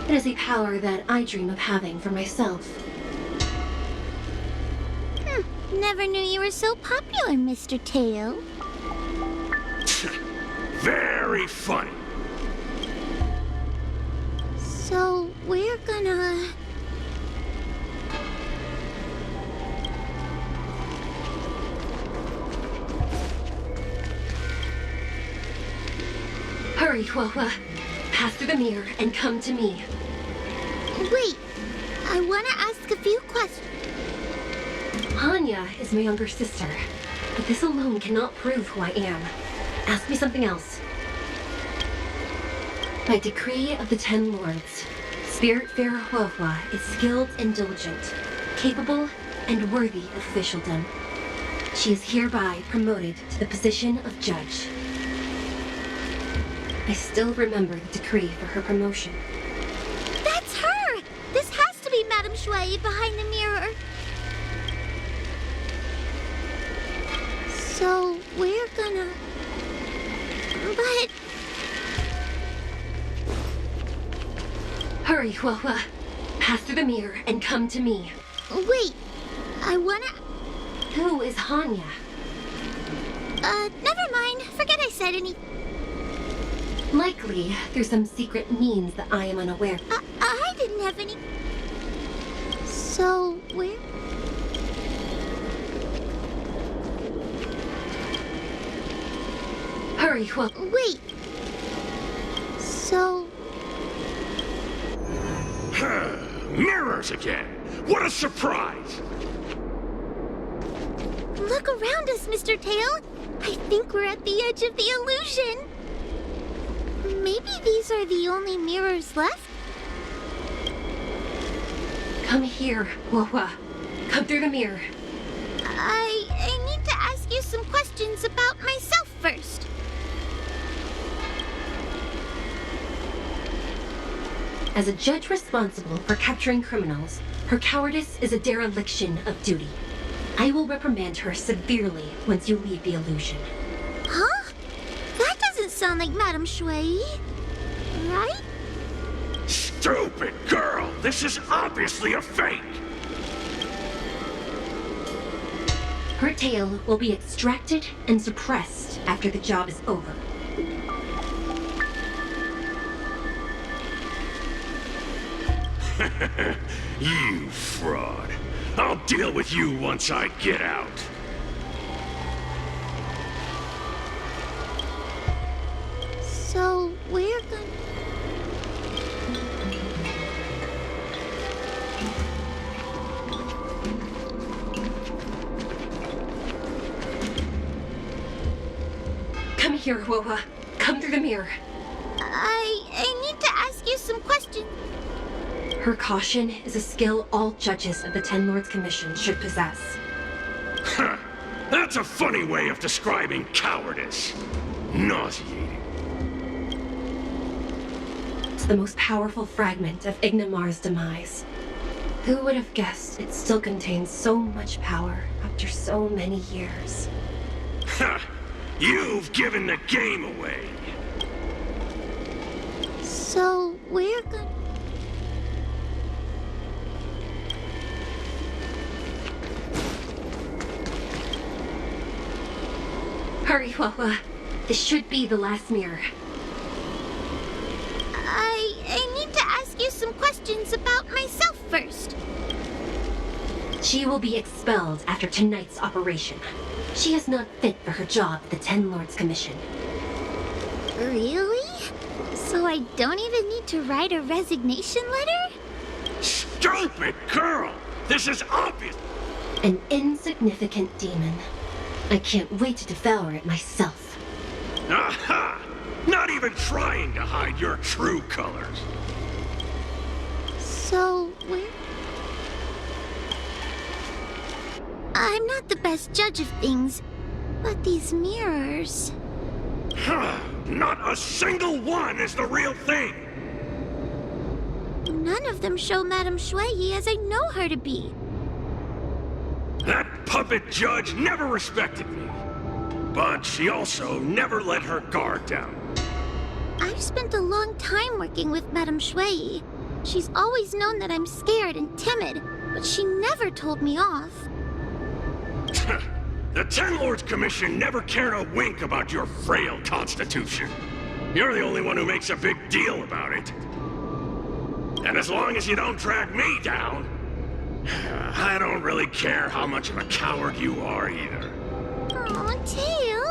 It is a power that I dream of having for myself. Never knew you were so popular, Mr. Tail. Very funny. So, we're gonna... Hurry, Hua Hua. Pass through the mirror and come to me. Wait, I want to ask a few questions. Hanya is my younger sister, but this alone cannot prove who I am. Ask me something else. By decree of the Ten Lords, Spiritfarer Hua Hua is skilled and diligent, capable and worthy of officialdom. She is hereby promoted to the position of judge. I still remember the decree for her promotion. That's her! This has to be Madame Shui behind the mirror. So, we're gonna... But... Hurry, Huahua. Pass through the mirror and come to me. Wait, I wanna... Who is Hanya? Never mind. Forget I said any... Likely through some secret means that I am unaware. I didn't have any... So, where... Hurry, Huahua. Wait. So... Mirrors again! What a surprise! Look around us, Mr. Tail. I think we're at the edge of the illusion. Maybe these are the only mirrors left? Come here, Huahua. Come through the mirror. I need to ask you some questions about myself first. As a judge responsible for capturing criminals, her cowardice is a dereliction of duty. I will reprimand her severely once you leave the illusion. Huh? That doesn't sound like Madame Shui. Right? Stupid girl! This is obviously a fake! Her tail will be extracted and suppressed after the job is over. You fraud. I'll deal with you once I get out. So, we're gonna... Come here, Huahua. Come through the mirror. I need to ask you some questions. Her caution is a skill all judges of the Ten Lords Commission should possess. Huh. That's a funny way of describing cowardice. Nauseating. It's the most powerful fragment of Ignimar's demise. Who would have guessed it still contains so much power after so many years? Ha! You've given the game away. So, we're gonna... Hurry, Huahua. This should be the last mirror. I need to ask you some questions about myself first. She will be expelled after tonight's operation. She is not fit for her job at the Ten Lords Commission. Really? So I don't even need to write a resignation letter? Stupid girl! This is obvious! An insignificant demon. I can't wait to devour it myself. Aha! Not even trying to hide your true colors. So, where... I'm not the best judge of things, but these mirrors... Not a single one is the real thing! None of them show Madame Shui as I know her to be. That puppet judge never respected me. But she also never let her guard down. I've spent a long time working with Madame Shui. She's always known that I'm scared and timid, but she never told me off. The Ten Lords Commission never cared a wink about your frail constitution. You're the only one who makes a big deal about it. And as long as you don't drag me down, I don't really care how much of a coward you are either. Aw, Tail!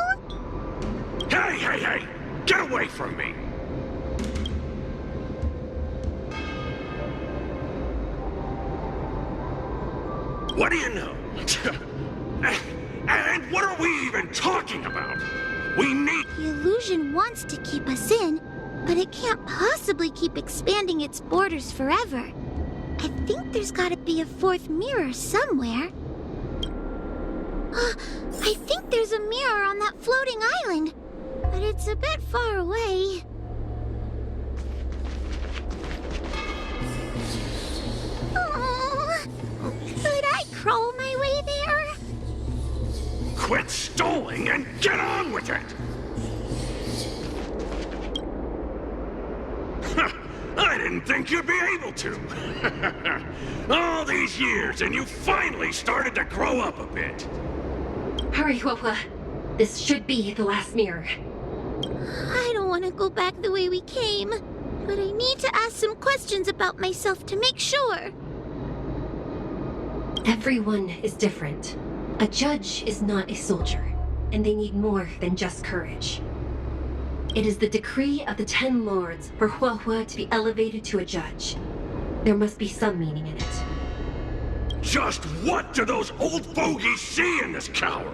Hey! Get away from me! What do you know? And what are we even talking about? We need... The illusion wants to keep us in, but it can't possibly keep expanding its borders forever. I think there's gotta be a fourth mirror somewhere. I think there's a mirror on that floating island, but it's a bit far away. Oh, could I crawl my way there? Quit stalling and get on with it! I didn't think you'd be able to. All these years, and you finally started to grow up a bit. Hurry, Huahua. This should be the last mirror. I don't want to go back the way we came, but I need to ask some questions about myself to make sure. Everyone is different. A judge is not a soldier, and they need more than just courage. It is the decree of the 10 Lords for Huahua to be elevated to a judge. There must be some meaning in it. Just what do those old fogies see in this coward?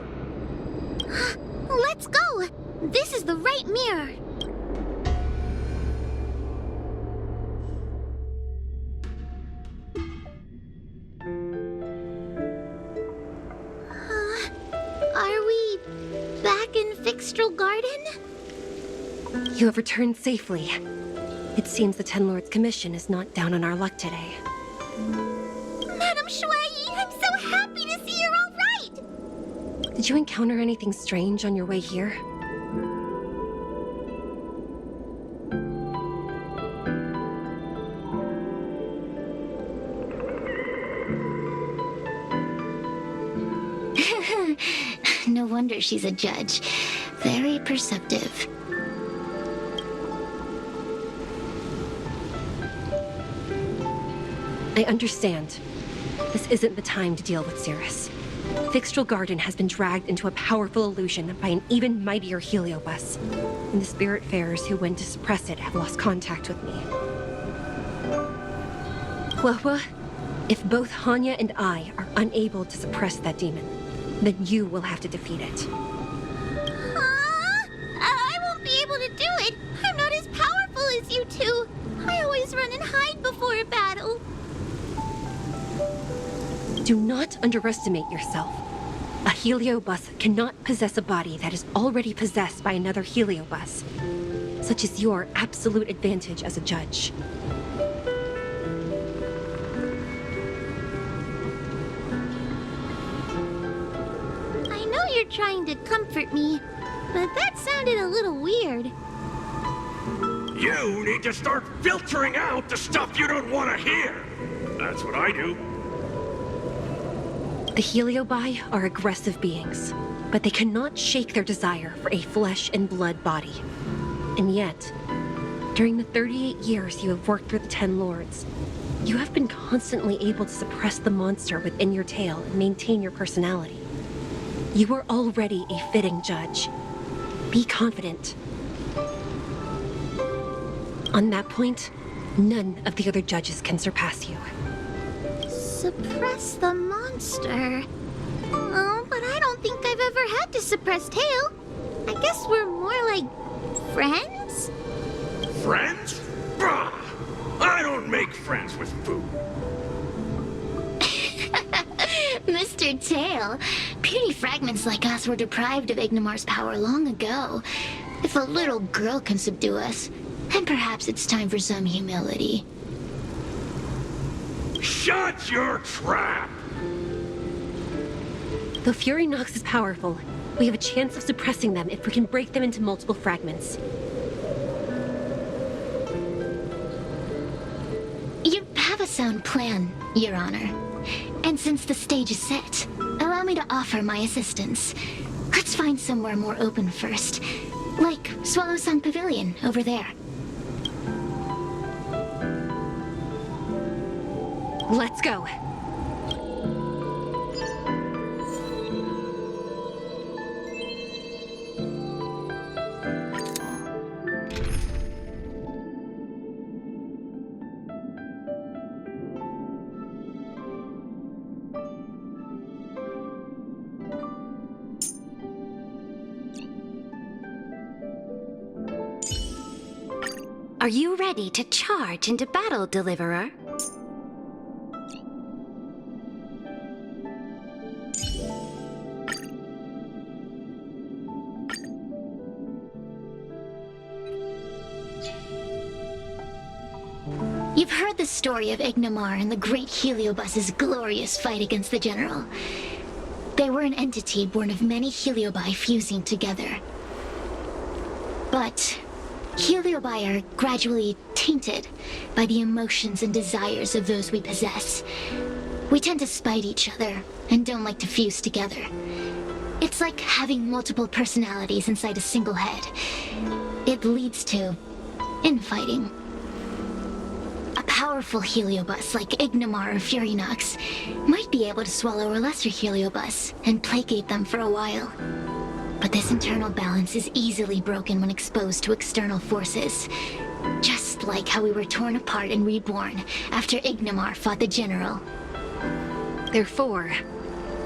Let's go! This is the right mirror. Are we back in Fixtral Garden? You have returned safely. It seems the 10 Lords' Commission is not down on our luck today. Madam Shui, I'm so happy to see you're all right! Did you encounter anything strange on your way here? No wonder she's a judge. Very perceptive. I understand. This isn't the time to deal with Cirrus. Fixtral Garden has been dragged into a powerful illusion by an even mightier heliobus, and the Spiritfarers who went to suppress it have lost contact with me. Huahua, if both Hanya and I are unable to suppress that demon, then you will have to defeat it. I won't be able to do it. I'm not as powerful as you two. I always run and hide before a battle. Do not underestimate yourself. A heliobus cannot possess a body that is already possessed by another heliobus. Such is your absolute advantage as a judge. I know you're trying to comfort me, but that sounded a little weird. You need to start filtering out the stuff you don't want to hear. That's what I do. The Heliobi are aggressive beings, but they cannot shake their desire for a flesh and blood body. And yet, during the 38 years you have worked for the 10 Lords, you have been constantly able to suppress the monster within your tail and maintain your personality. You are already a fitting judge. Be confident. On that point, none of the other judges can surpass you. Suppress the monster. Oh, but I don't think I've ever had to suppress Tail. I guess we're more like friends? Friends? Bah! I don't make friends with food. Mr. Tail, puny fragments like us were deprived of Ignimar's power long ago. If a little girl can subdue us, then perhaps it's time for some humility. Shut your trap! Though Fury Nox is powerful, we have a chance of suppressing them if we can break them into multiple fragments. You have a sound plan, Your Honor. And since the stage is set, allow me to offer my assistance. Let's find somewhere more open first. Like Swallow Song Pavilion, over there. Let's go. Are you ready to charge into battle, Deliverer? You've heard the story of Ignimar and the great Heliobus's glorious fight against the General. There They were an entity born of many heliobi fusing together. But heliobi are gradually tainted by the emotions and desires of those we possess. We tend to spite each other and don't like to fuse together. It's like having multiple personalities inside a single head. It leads to infighting. A powerful heliobus like Ignimar or Furynox might be able to swallow a lesser heliobus and placate them for a while. But this internal balance is easily broken when exposed to external forces. Just like how we were torn apart and reborn after Ignimar fought the General. Therefore,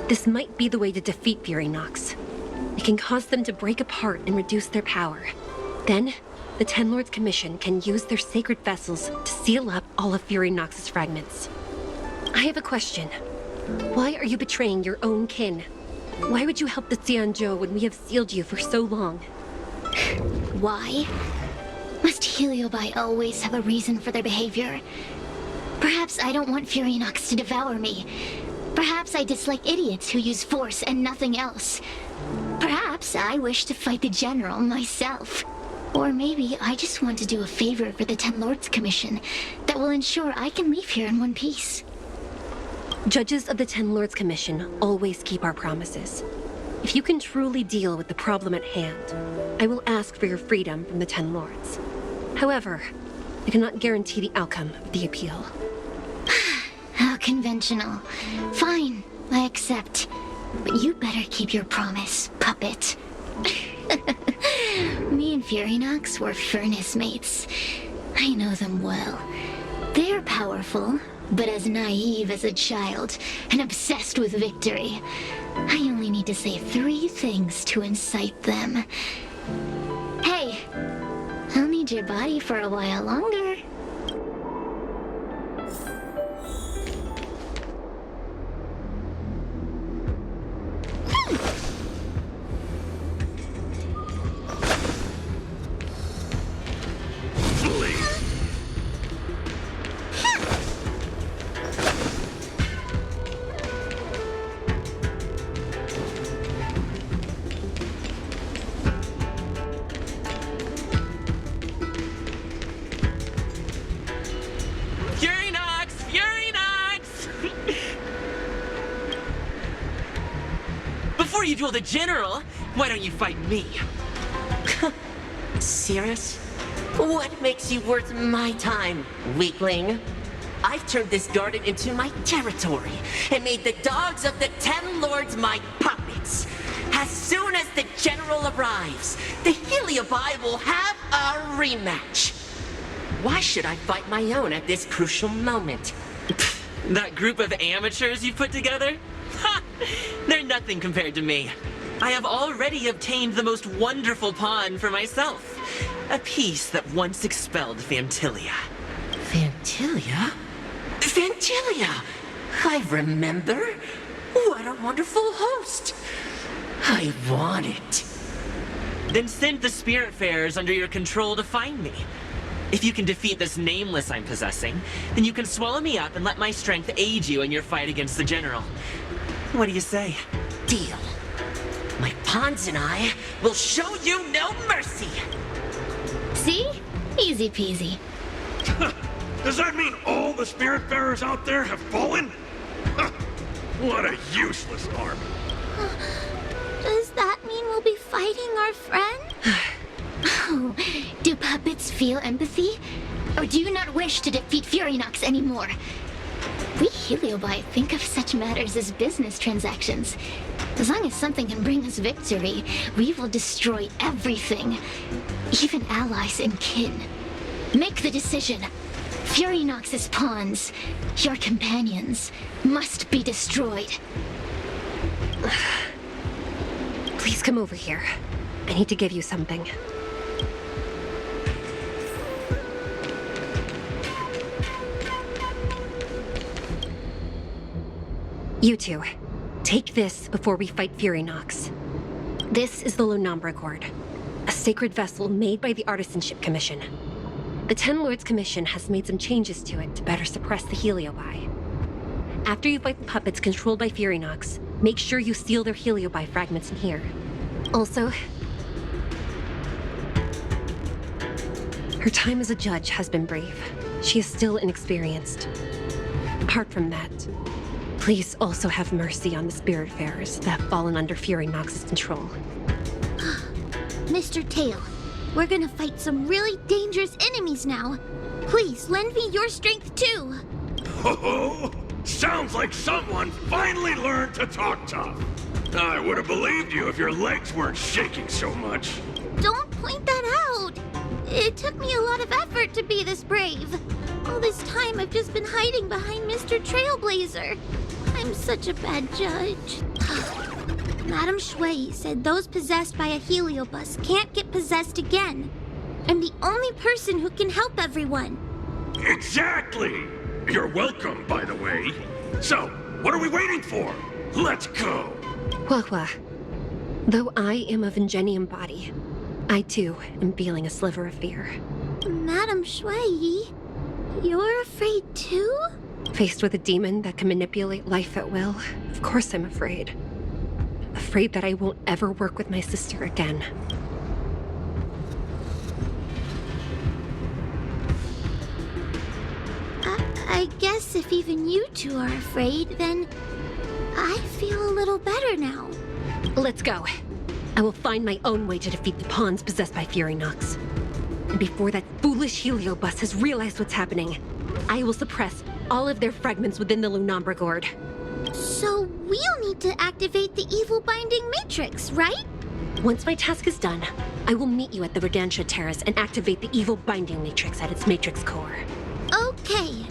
this might be the way to defeat Furynox. It can cause them to break apart and reduce their power. Then, the Ten Lords Commission can use their sacred vessels to seal up all of Furynox's fragments. I have a question. Why are you betraying your own kin? Why would you help the Xianzhou when we have sealed you for so long? Why? Must heliobi always have a reason for their behavior? Perhaps I don't want Furynox to devour me. Perhaps I dislike idiots who use force and nothing else. Perhaps I wish to fight the General myself. Or maybe I just want to do a favor for the Ten Lords Commission that will ensure I can leave here in one piece. Judges of the Ten Lords Commission always keep our promises. If you can truly deal with the problem at hand, I will ask for your freedom from the Ten Lords. However, I cannot guarantee the outcome of the appeal. How conventional. Fine, I accept. But you better keep your promise, puppet. Me and Furynox were furnace mates. I know them well. They're powerful, but as naive as a child, and obsessed with victory. I only need to say 3 things to incite them. Hey, I'll need your body for a while longer. Before you duel the General, why don't you fight me? Serious? What makes you worth my time, weakling? I've turned this garden into my territory and made the dogs of the Ten Lords my puppets. As soon as the General arrives, the Heliobi will have a rematch. Why should I fight my own at this crucial moment? That group of amateurs you put together? Ha! They're nothing compared to me. I have already obtained the most wonderful pawn for myself. A piece that once expelled Fantilia. Fantilia? Fantilia! I remember. What a wonderful host. I want it. Then send the Spiritfarers under your control to find me. If you can defeat this nameless I'm possessing, then you can swallow me up and let my strength aid you in your fight against the General. What do you say? Deal. My pawns and I will show you no mercy. See? Easy peasy. Does that mean all the Spiritfarers out there have fallen? What a useless army. Does that mean we'll be fighting our friend? Oh, do puppets feel empathy? Or do you not wish to defeat Furynox anymore? We Heliobi think of such matters as business transactions. As long as something can bring us victory, we will destroy everything. Even allies and kin. Make the decision. Furynox's pawns, your companions, must be destroyed. Please come over here. I need to give you something. You two, take this before we fight Furynox. This is the Lonambra Cord, a sacred vessel made by the Artisanship Commission. The Ten Lords Commission has made some changes to it to better suppress the Heliobi. After you fight the puppets controlled by Furynox, Make sure you seal their heliobi fragments in here. Also, her time as a judge has been brief. She is still inexperienced. Apart from that, please also have mercy on the Spiritfarers that have fallen under Fury Nox's control. Mr. Tail, we're gonna fight some really dangerous enemies now. Please, lend me your strength too. Ho-ho! Sounds like someone finally learned to talk tough. I would have believed you if your legs weren't shaking so much. Don't point that out. It took me a lot of effort to be this brave. All this time I've just been hiding behind Mr. Trailblazer. I'm such a bad judge. Madame Shui said those possessed by a heliobus can't get possessed again. I'm the only person who can help everyone. Exactly! You're welcome, by the way. So, what are we waiting for? Let's go! Hua, though I am of Ingenium body, I too am feeling a sliver of fear. Madame Shui, you're afraid too? Faced with a demon that can manipulate life at will, of course I'm afraid. Afraid that I won't ever work with my sister again. I guess if even you two are afraid, then I feel a little better now. Let's go. I will find my own way to defeat the pawns possessed by Fury Nox. And before that foolish heliobus has realized what's happening, I will suppress all of their fragments within the Lunombra Gourd. So we'll need to activate the evil binding matrix, right? Once my task is done, I will meet you at the Regantia Terrace and activate the evil binding matrix at its matrix core. Okay.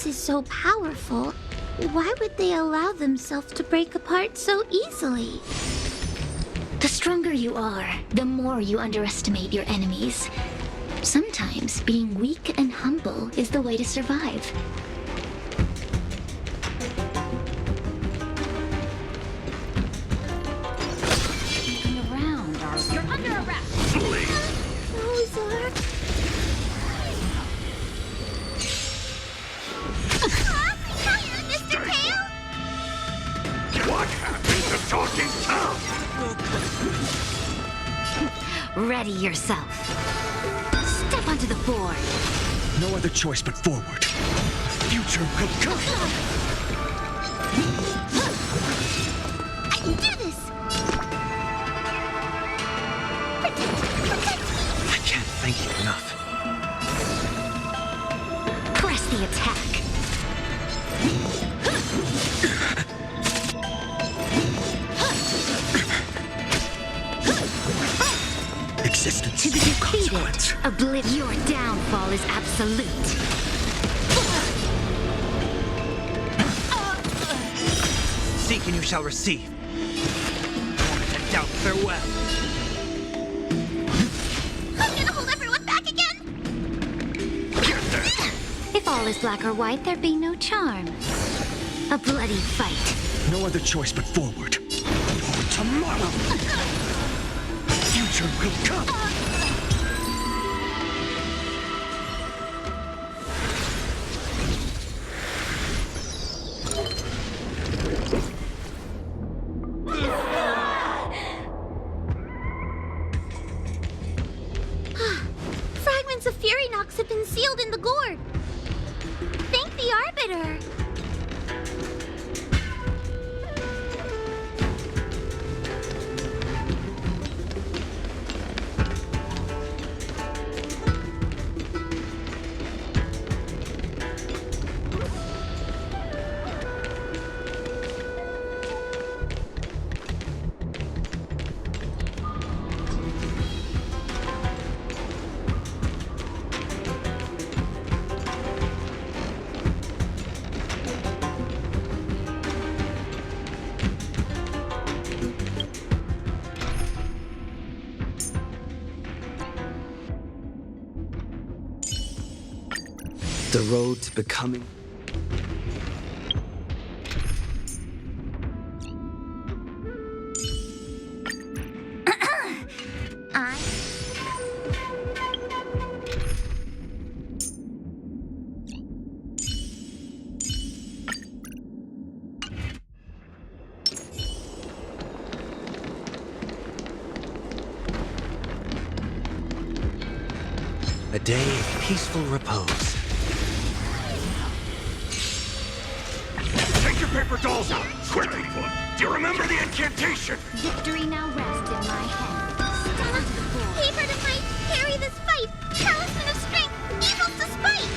Is so powerful, why would they allow themselves to break apart so easily? The stronger you are, the more you underestimate your enemies. Sometimes being weak and humble is the way to survive. You're under arrest! Ozark. Mr. Tail? What happened to talking tough? Ready yourself. Step onto the board. No other choice but forward. The future will come. I can do this! I can't thank you enough. Press the attack. Existence To the is no defeated, consequence. your downfall is absolute. Seek and you shall receive. Torment and doubt, farewell. I'm gonna hold everyone back again! If all is black or white, there be no charm. A bloody fight. No other choice but forward. For tomorrow. Future will come. Fragments of Fury Nox have been sealed in the gourd. Thank the Arbiter. The road to becoming... A day of peaceful repose. Take your paper dolls out! Quick! Do you remember the incantation? Victory now rests in my hands. Paper to fight, carry this fight. Talisman of strength, evil despite.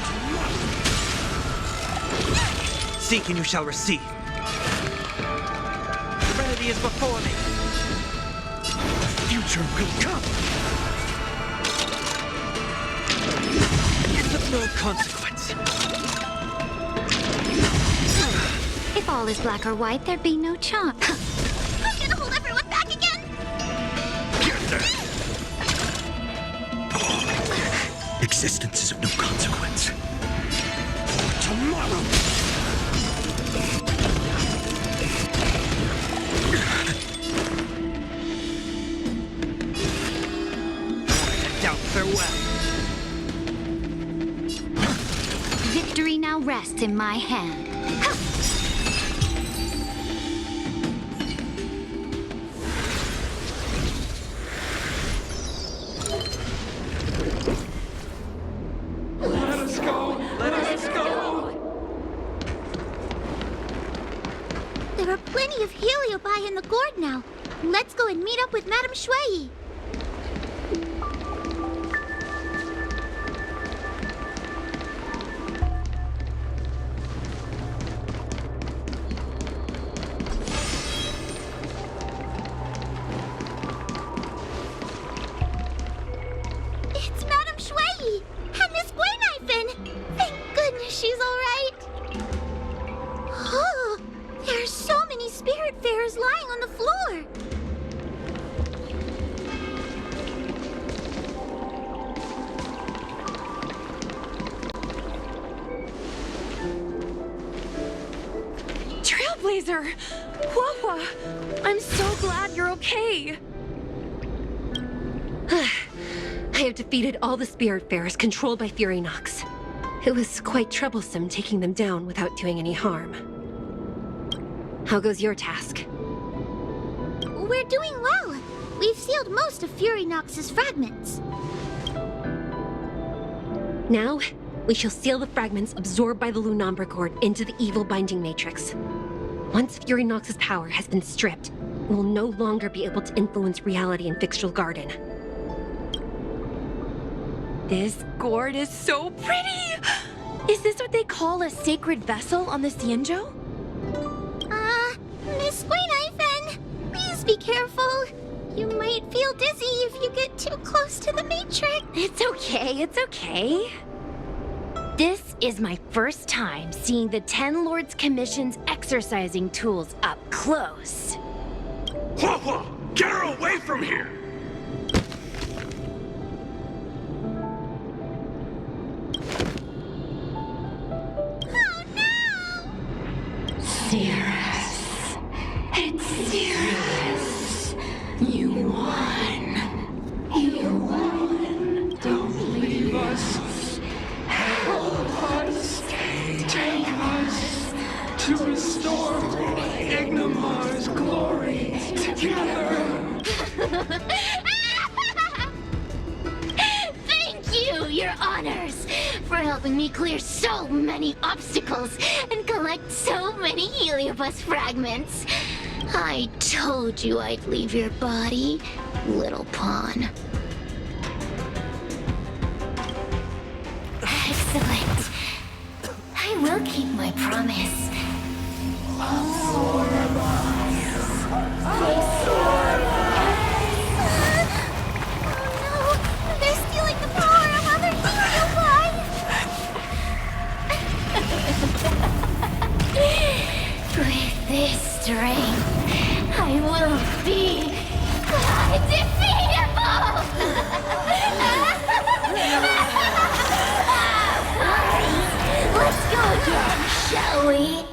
Seek and you shall receive. Serenity is before me. Future will come! It's of no consequence. If all is black or white, there'd be no charm. I'm gonna hold everyone back again. Get there! Existence is of no consequence. Tomorrow! Doubt farewell. Victory now rests in my hand. Let us go! Let us go! There are plenty of heliobi in the gourd now. Let's go and meet up with Madame Shui. It's Madame Shui and Miss Guinaifen. Thank goodness she's all right. Oh, there are so many spiritfarers lying on the floor. Trailblazer! Wawa! I'm so glad you're okay! I have defeated all the Spiritfarers controlled by Fury Nox. It was quite troublesome taking them down without doing any harm. How goes your task? We're doing well. We've sealed most of Fury Nox's fragments. Now, we shall seal the fragments absorbed by the Lunombra Cord into the evil binding matrix. Once Fury Nox's power has been stripped, it will no longer be able to influence reality in Fixtral Garden. This gourd is so pretty! Is this what they call a sacred vessel on the Xianzhou? Miss Guinaifen, please be careful. You might feel dizzy if you get too close to the matrix. It's okay, it's okay. This is my first time seeing the Ten Lords Commission's exercising tools up close. Hua Hua! Get her away from here! Oh no! Cirrus. It's Cirrus. You won. You won. Don't leave us. Help us. Take us to restore Ignimar's glory together. Thank you, your honors, for helping me clear so many obstacles and collect so many Heliobus fragments. I told you I'd leave your body, little pawn. Excellent. I will keep my promise. Oh no! They're stealing the power of other Heliobi! With this strength, I will be undefeatable! shall we?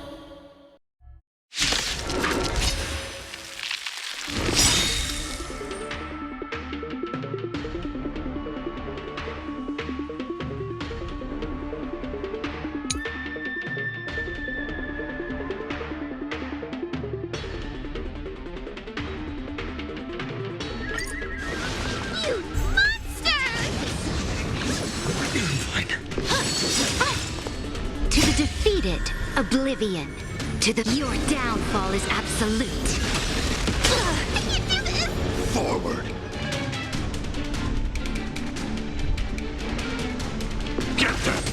To the defeated, oblivion. To the your downfall is absolute. Forward. Get them.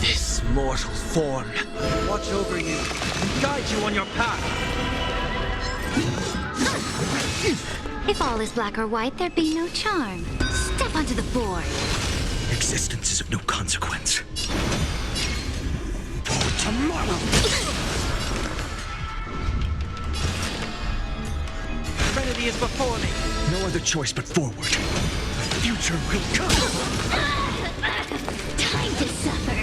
This mortal form. Watch over you and guide you on your path. If all is black or white, there'd be no charm. Step onto the board. Existence is of no consequence. Tomorrow. Serenity is before me. No other choice but forward. The future will come. Time to suffer.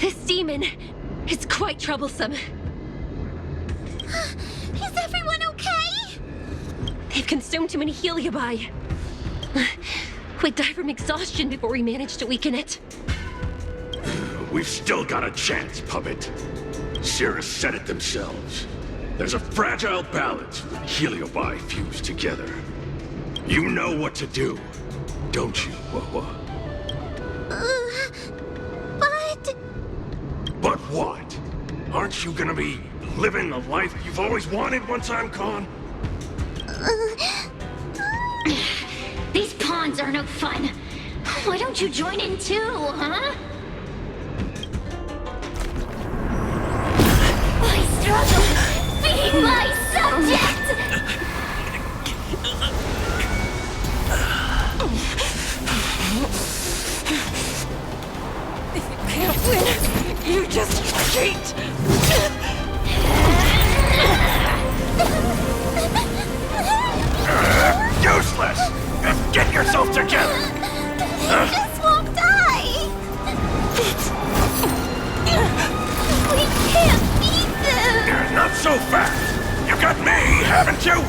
This demon is quite troublesome. Is everyone okay? They've consumed too many heliobi. We'd die from exhaustion before we manage to weaken it. We've still got a chance, puppet. Cirrus said it themselves. There's a fragile balance when heliobi fuse together. You know what to do, don't you, Wawa? But what? Aren't you gonna be living the life you've always wanted once I'm gone? These pawns are no fun. Why don't you join in too, huh? I struggle. Be my subject! If you can't win, you just cheat! Useless! Get yourself together! This won't die! We can't beat them! Not so fast! You got me, haven't you?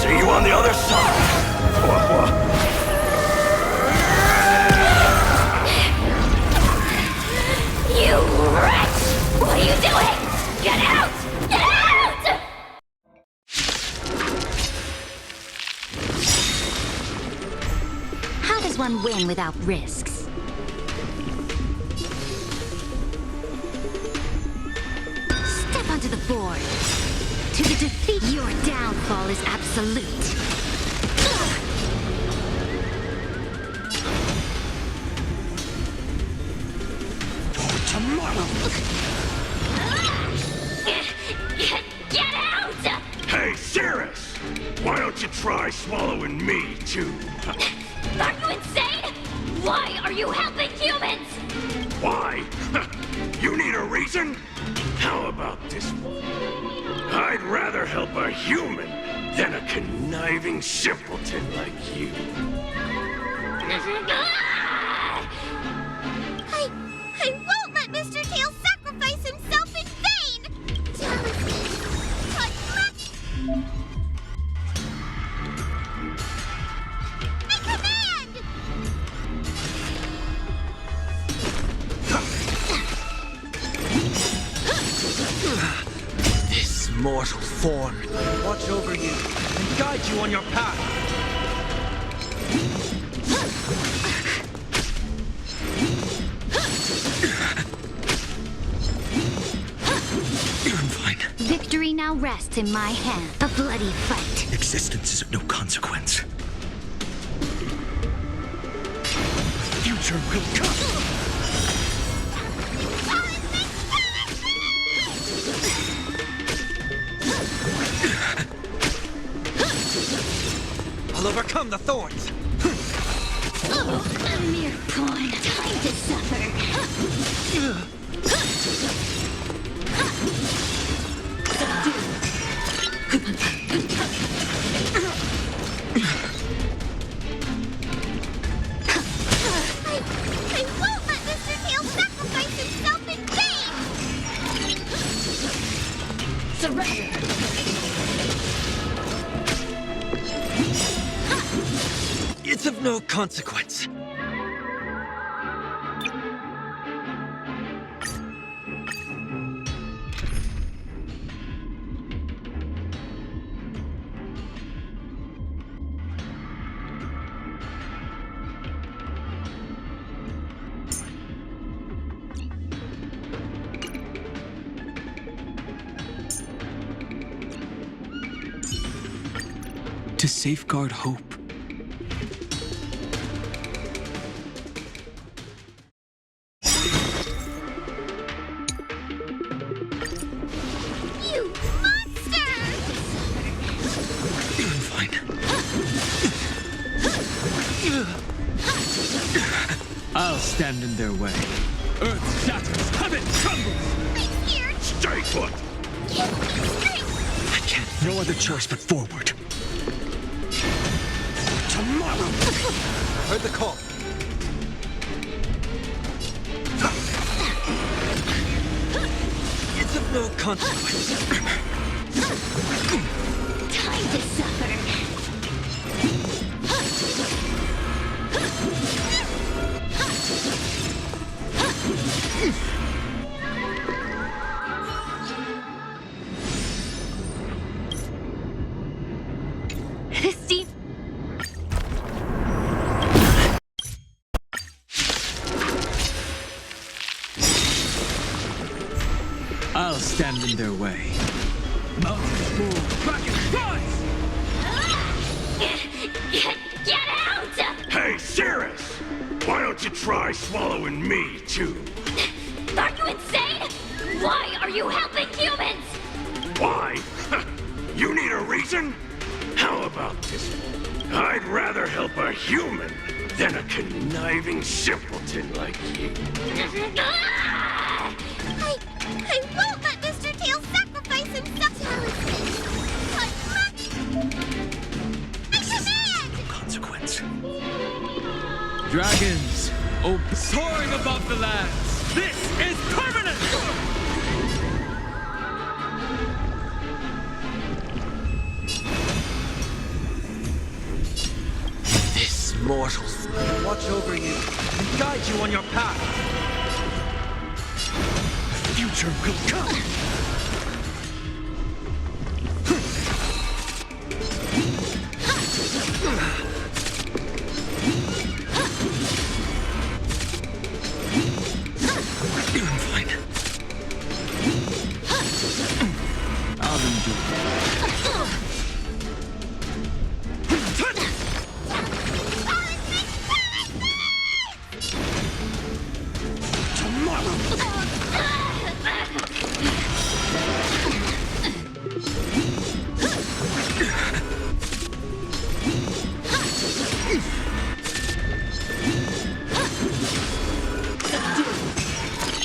See you on the other side! You wretch! What are you doing? Get out! Get out! How does one win without risks? Step onto the board. To the defeat, your downfall is absolute. Tomorrow. Get out! Hey, Cirrus! Why don't you try swallowing me, too? Are you insane? Why are you helping humans? Why? You need a reason? How about this one? I'd rather help a human than a conniving simpleton like you. I won't let Mr. Tails sacrifice himself in vain! I command! This mortal form. Watch over you and guide you on your path. Victory now rests in my hand. A bloody fight. Existence is of no consequence. The future future will come! I'll overcome the thorns! A mere pawn. Time to suffer. I won't let Mr. Tail sacrifice himself in vain! Surrender. It's of no consequence. To safeguard hope. You monster! Fine. I'll stand in their way. Earth shatters, heaven trembles! I'm here! Stay put! Give me strength! I can't. No other choice but forward. Tomorrow! Heard the call. It's of no consequence. Time to suffer. Steve, I'll stand in their way. Mountains move, dragons rise! Get out! Hey, Cirrus! Why don't you try swallowing me, too? Are you insane? Why are you helping humans? Why? You need a reason? How about this one? I'd rather help a human than a conniving simpleton like you. I won't let Mr. Tail sacrifice himself! I command! Consequence. Dragons, soaring above the lands! This is permanent! This mortals watch over you and guide you on your path. The future will come! Fine. I'll endure.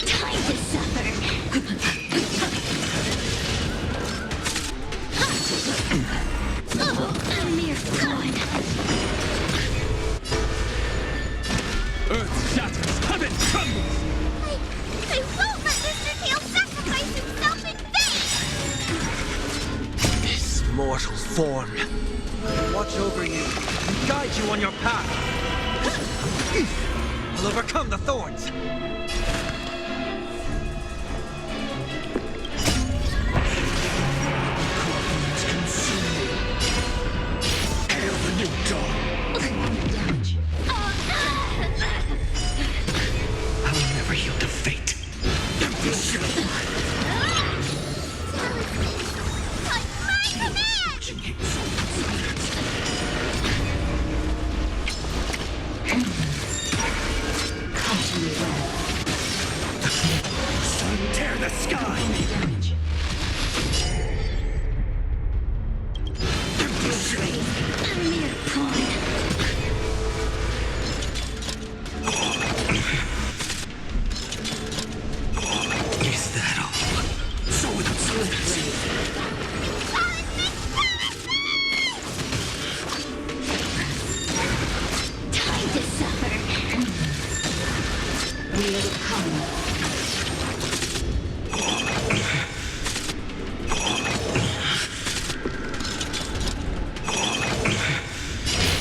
Time to suffer. A mere pawn. Earth shatters, heaven trembles! I won't let Mr. Tail sacrifice himself in vain! This mortal form watch over you and guide you on your path. I'll overcome the thorns. Hail the new dawn! I'll never yield to fate. Empty shell! My command! Tear the sky! A mere pawn. Is that all? So without slippers. Time to suffer. Will come.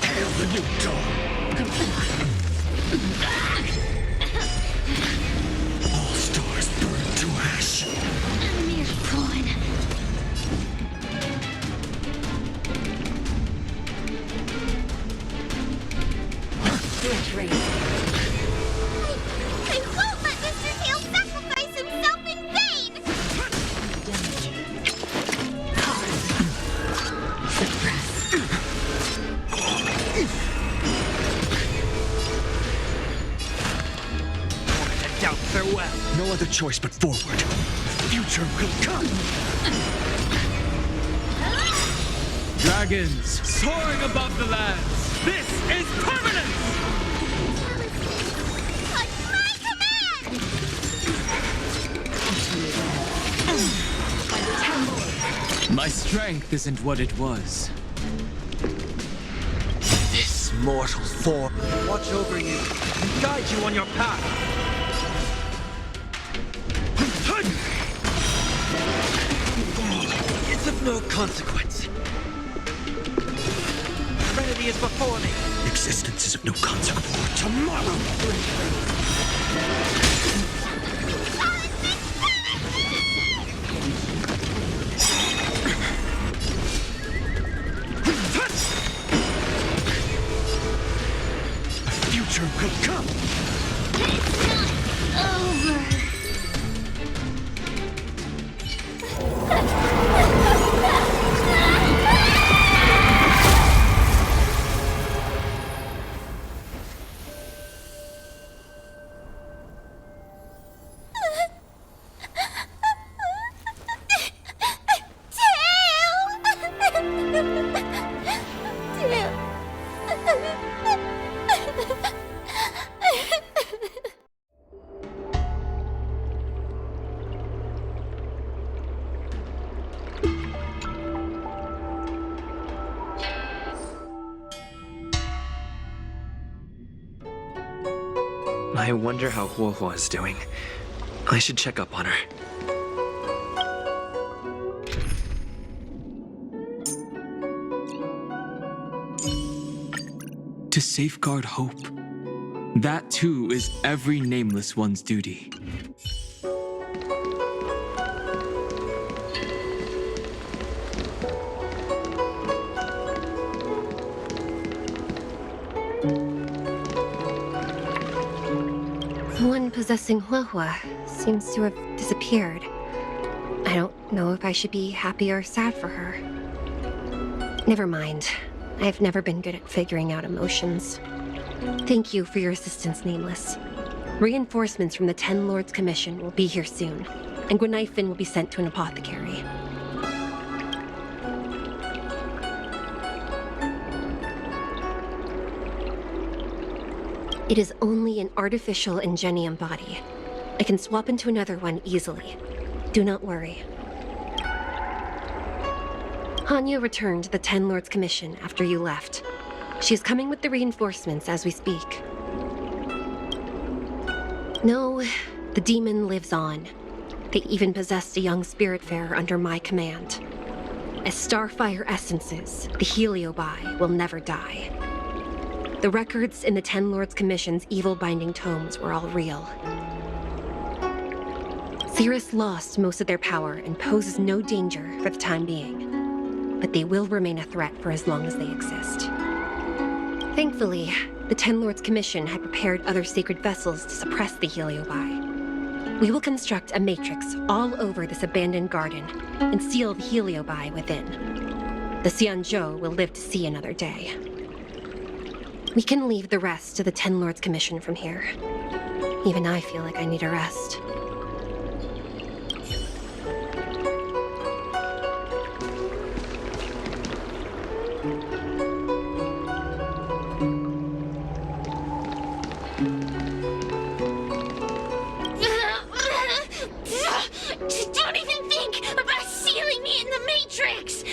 Hail the new dawn! All stars burn to ash. A mere pawn. I won't let Mr. Tail sacrifice himself in vain! Doubt farewell. No other choice but forward. The future will come! Dragons soaring above the lands. This is permanence! On my command! My strength isn't what it was. This mortal form watch over you and guide you on your path. It's of no consequence. Serenity is before me. Existence is of no consequence. Tomorrow! The future will come! Over. I wonder how Huohuo is doing. I should check up on her. To safeguard hope. That too is every nameless one's duty. The one possessing Huohuo seems to have disappeared. I don't know if I should be happy or sad for her. Never mind. I've never been good at figuring out emotions. Thank you for your assistance, Nameless. Reinforcements from the Ten Lords Commission will be here soon, and Gwynaifin will be sent to an apothecary. It is only an artificial ingenium body. I can swap into another one easily. Do not worry. Hanya returned to the Ten Lords Commission after you left. She is coming with the reinforcements as we speak. No, the demon lives on. They even possessed a young spiritfarer under my command. As Starfire essences, the Heliobi will never die. The records in the Ten Lords Commission's evil binding tomes were all real. Cirrus lost most of their power and poses no danger for the time being, but they will remain a threat for as long as they exist. Thankfully, the Ten Lords Commission had prepared other sacred vessels to suppress the Heliobi. We will construct a matrix all over this abandoned garden and seal the Heliobi within. The Xianzhou will live to see another day. We can leave the rest to the Ten Lords Commission from here. Even I feel like I need a rest. Don't even think about sealing me in the Matrix!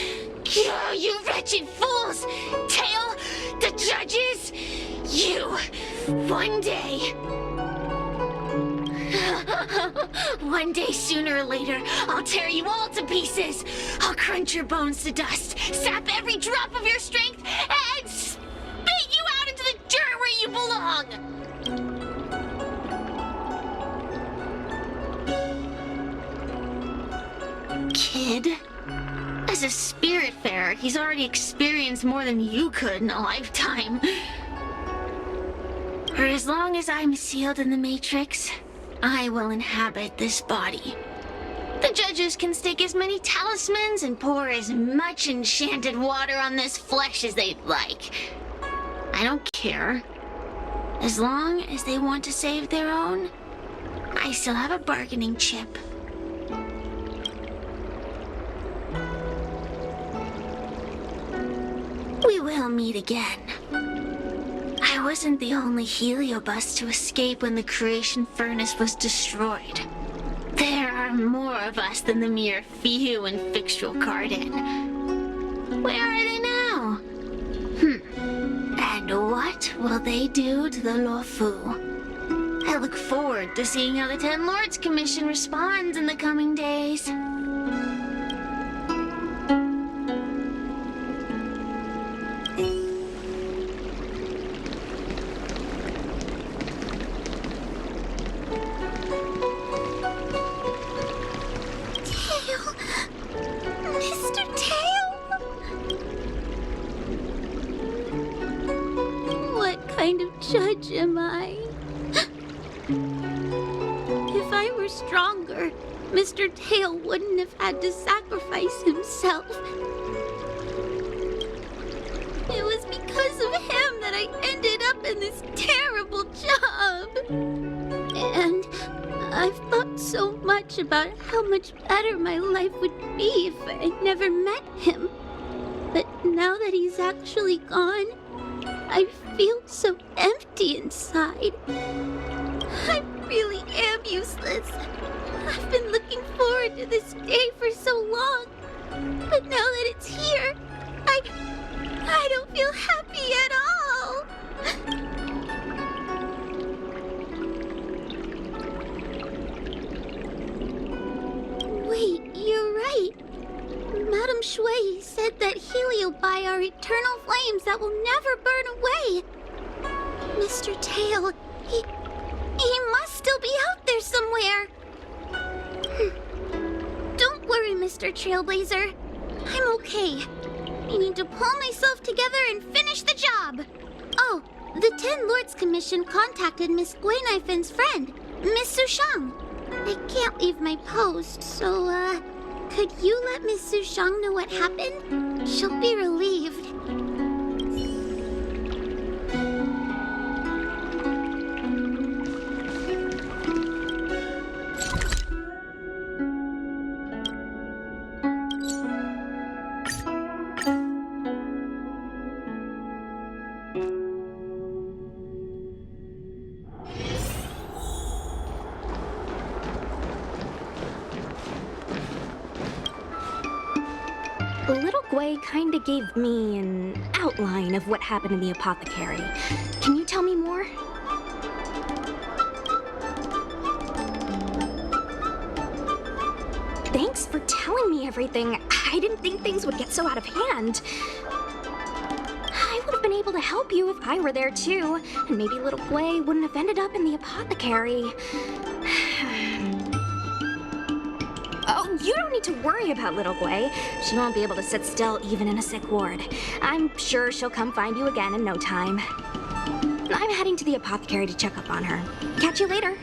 Oh, you wretched fools! Tail, the judges, you, one day... One day, sooner or later, I'll tear you all to pieces. I'll crunch your bones to dust, sap every drop of your strength, and spit you out into the dirt where you belong. Kid? As a spiritfarer, he's already experienced more than you could in a lifetime. For as long as I'm sealed in the Matrix, I will inhabit this body. The judges can stake as many talismans and pour as much enchanted water on this flesh as they'd like. I don't care. As long as they want to save their own, I still have a bargaining chip. We will meet again. I wasn't the only heliobus to escape when the creation furnace was destroyed. There are more of us than the mere few in Fixtual Garden. Where are they now? And what will they do to the Luofu? I look forward to seeing how the Ten Lords Commission responds in the coming days. Judge am I? If I were stronger, Mr. Tail wouldn't have had to sacrifice himself. It was because of him that I ended up in this terrible job. And I've thought so much about how much better my life would be if I never met him. But now that he's actually gone, I feel so empty inside. I really am useless. I've been looking forward to this day for so long. But now that it's here, I don't feel happy at all. Wait, you're right. Madame Shui said that heliobi are eternal flames that will never burn away. Mr. Tail, he must still be out there somewhere. Don't worry, Mr. Trailblazer. I'm okay. I need to pull myself together and finish the job. Oh, the Ten Lords Commission contacted Miss Guinaifin's friend, Miss Sushang. I can't leave my post, so, could you let Miss Sushang know what happened? She'll be relieved. Little Gwei kinda gave me an outline of what happened in the apothecary. Can you tell me more? Thanks for telling me everything. I didn't think things would get so out of hand. I would have been able to help you if I were there too, and maybe Little Gwei wouldn't have ended up in the apothecary. Oh, you don't need to worry about Little Gwei. She won't be able to sit still even in a sick ward. I'm sure she'll come find you again in no time. I'm heading to the apothecary to check up on her. Catch you later.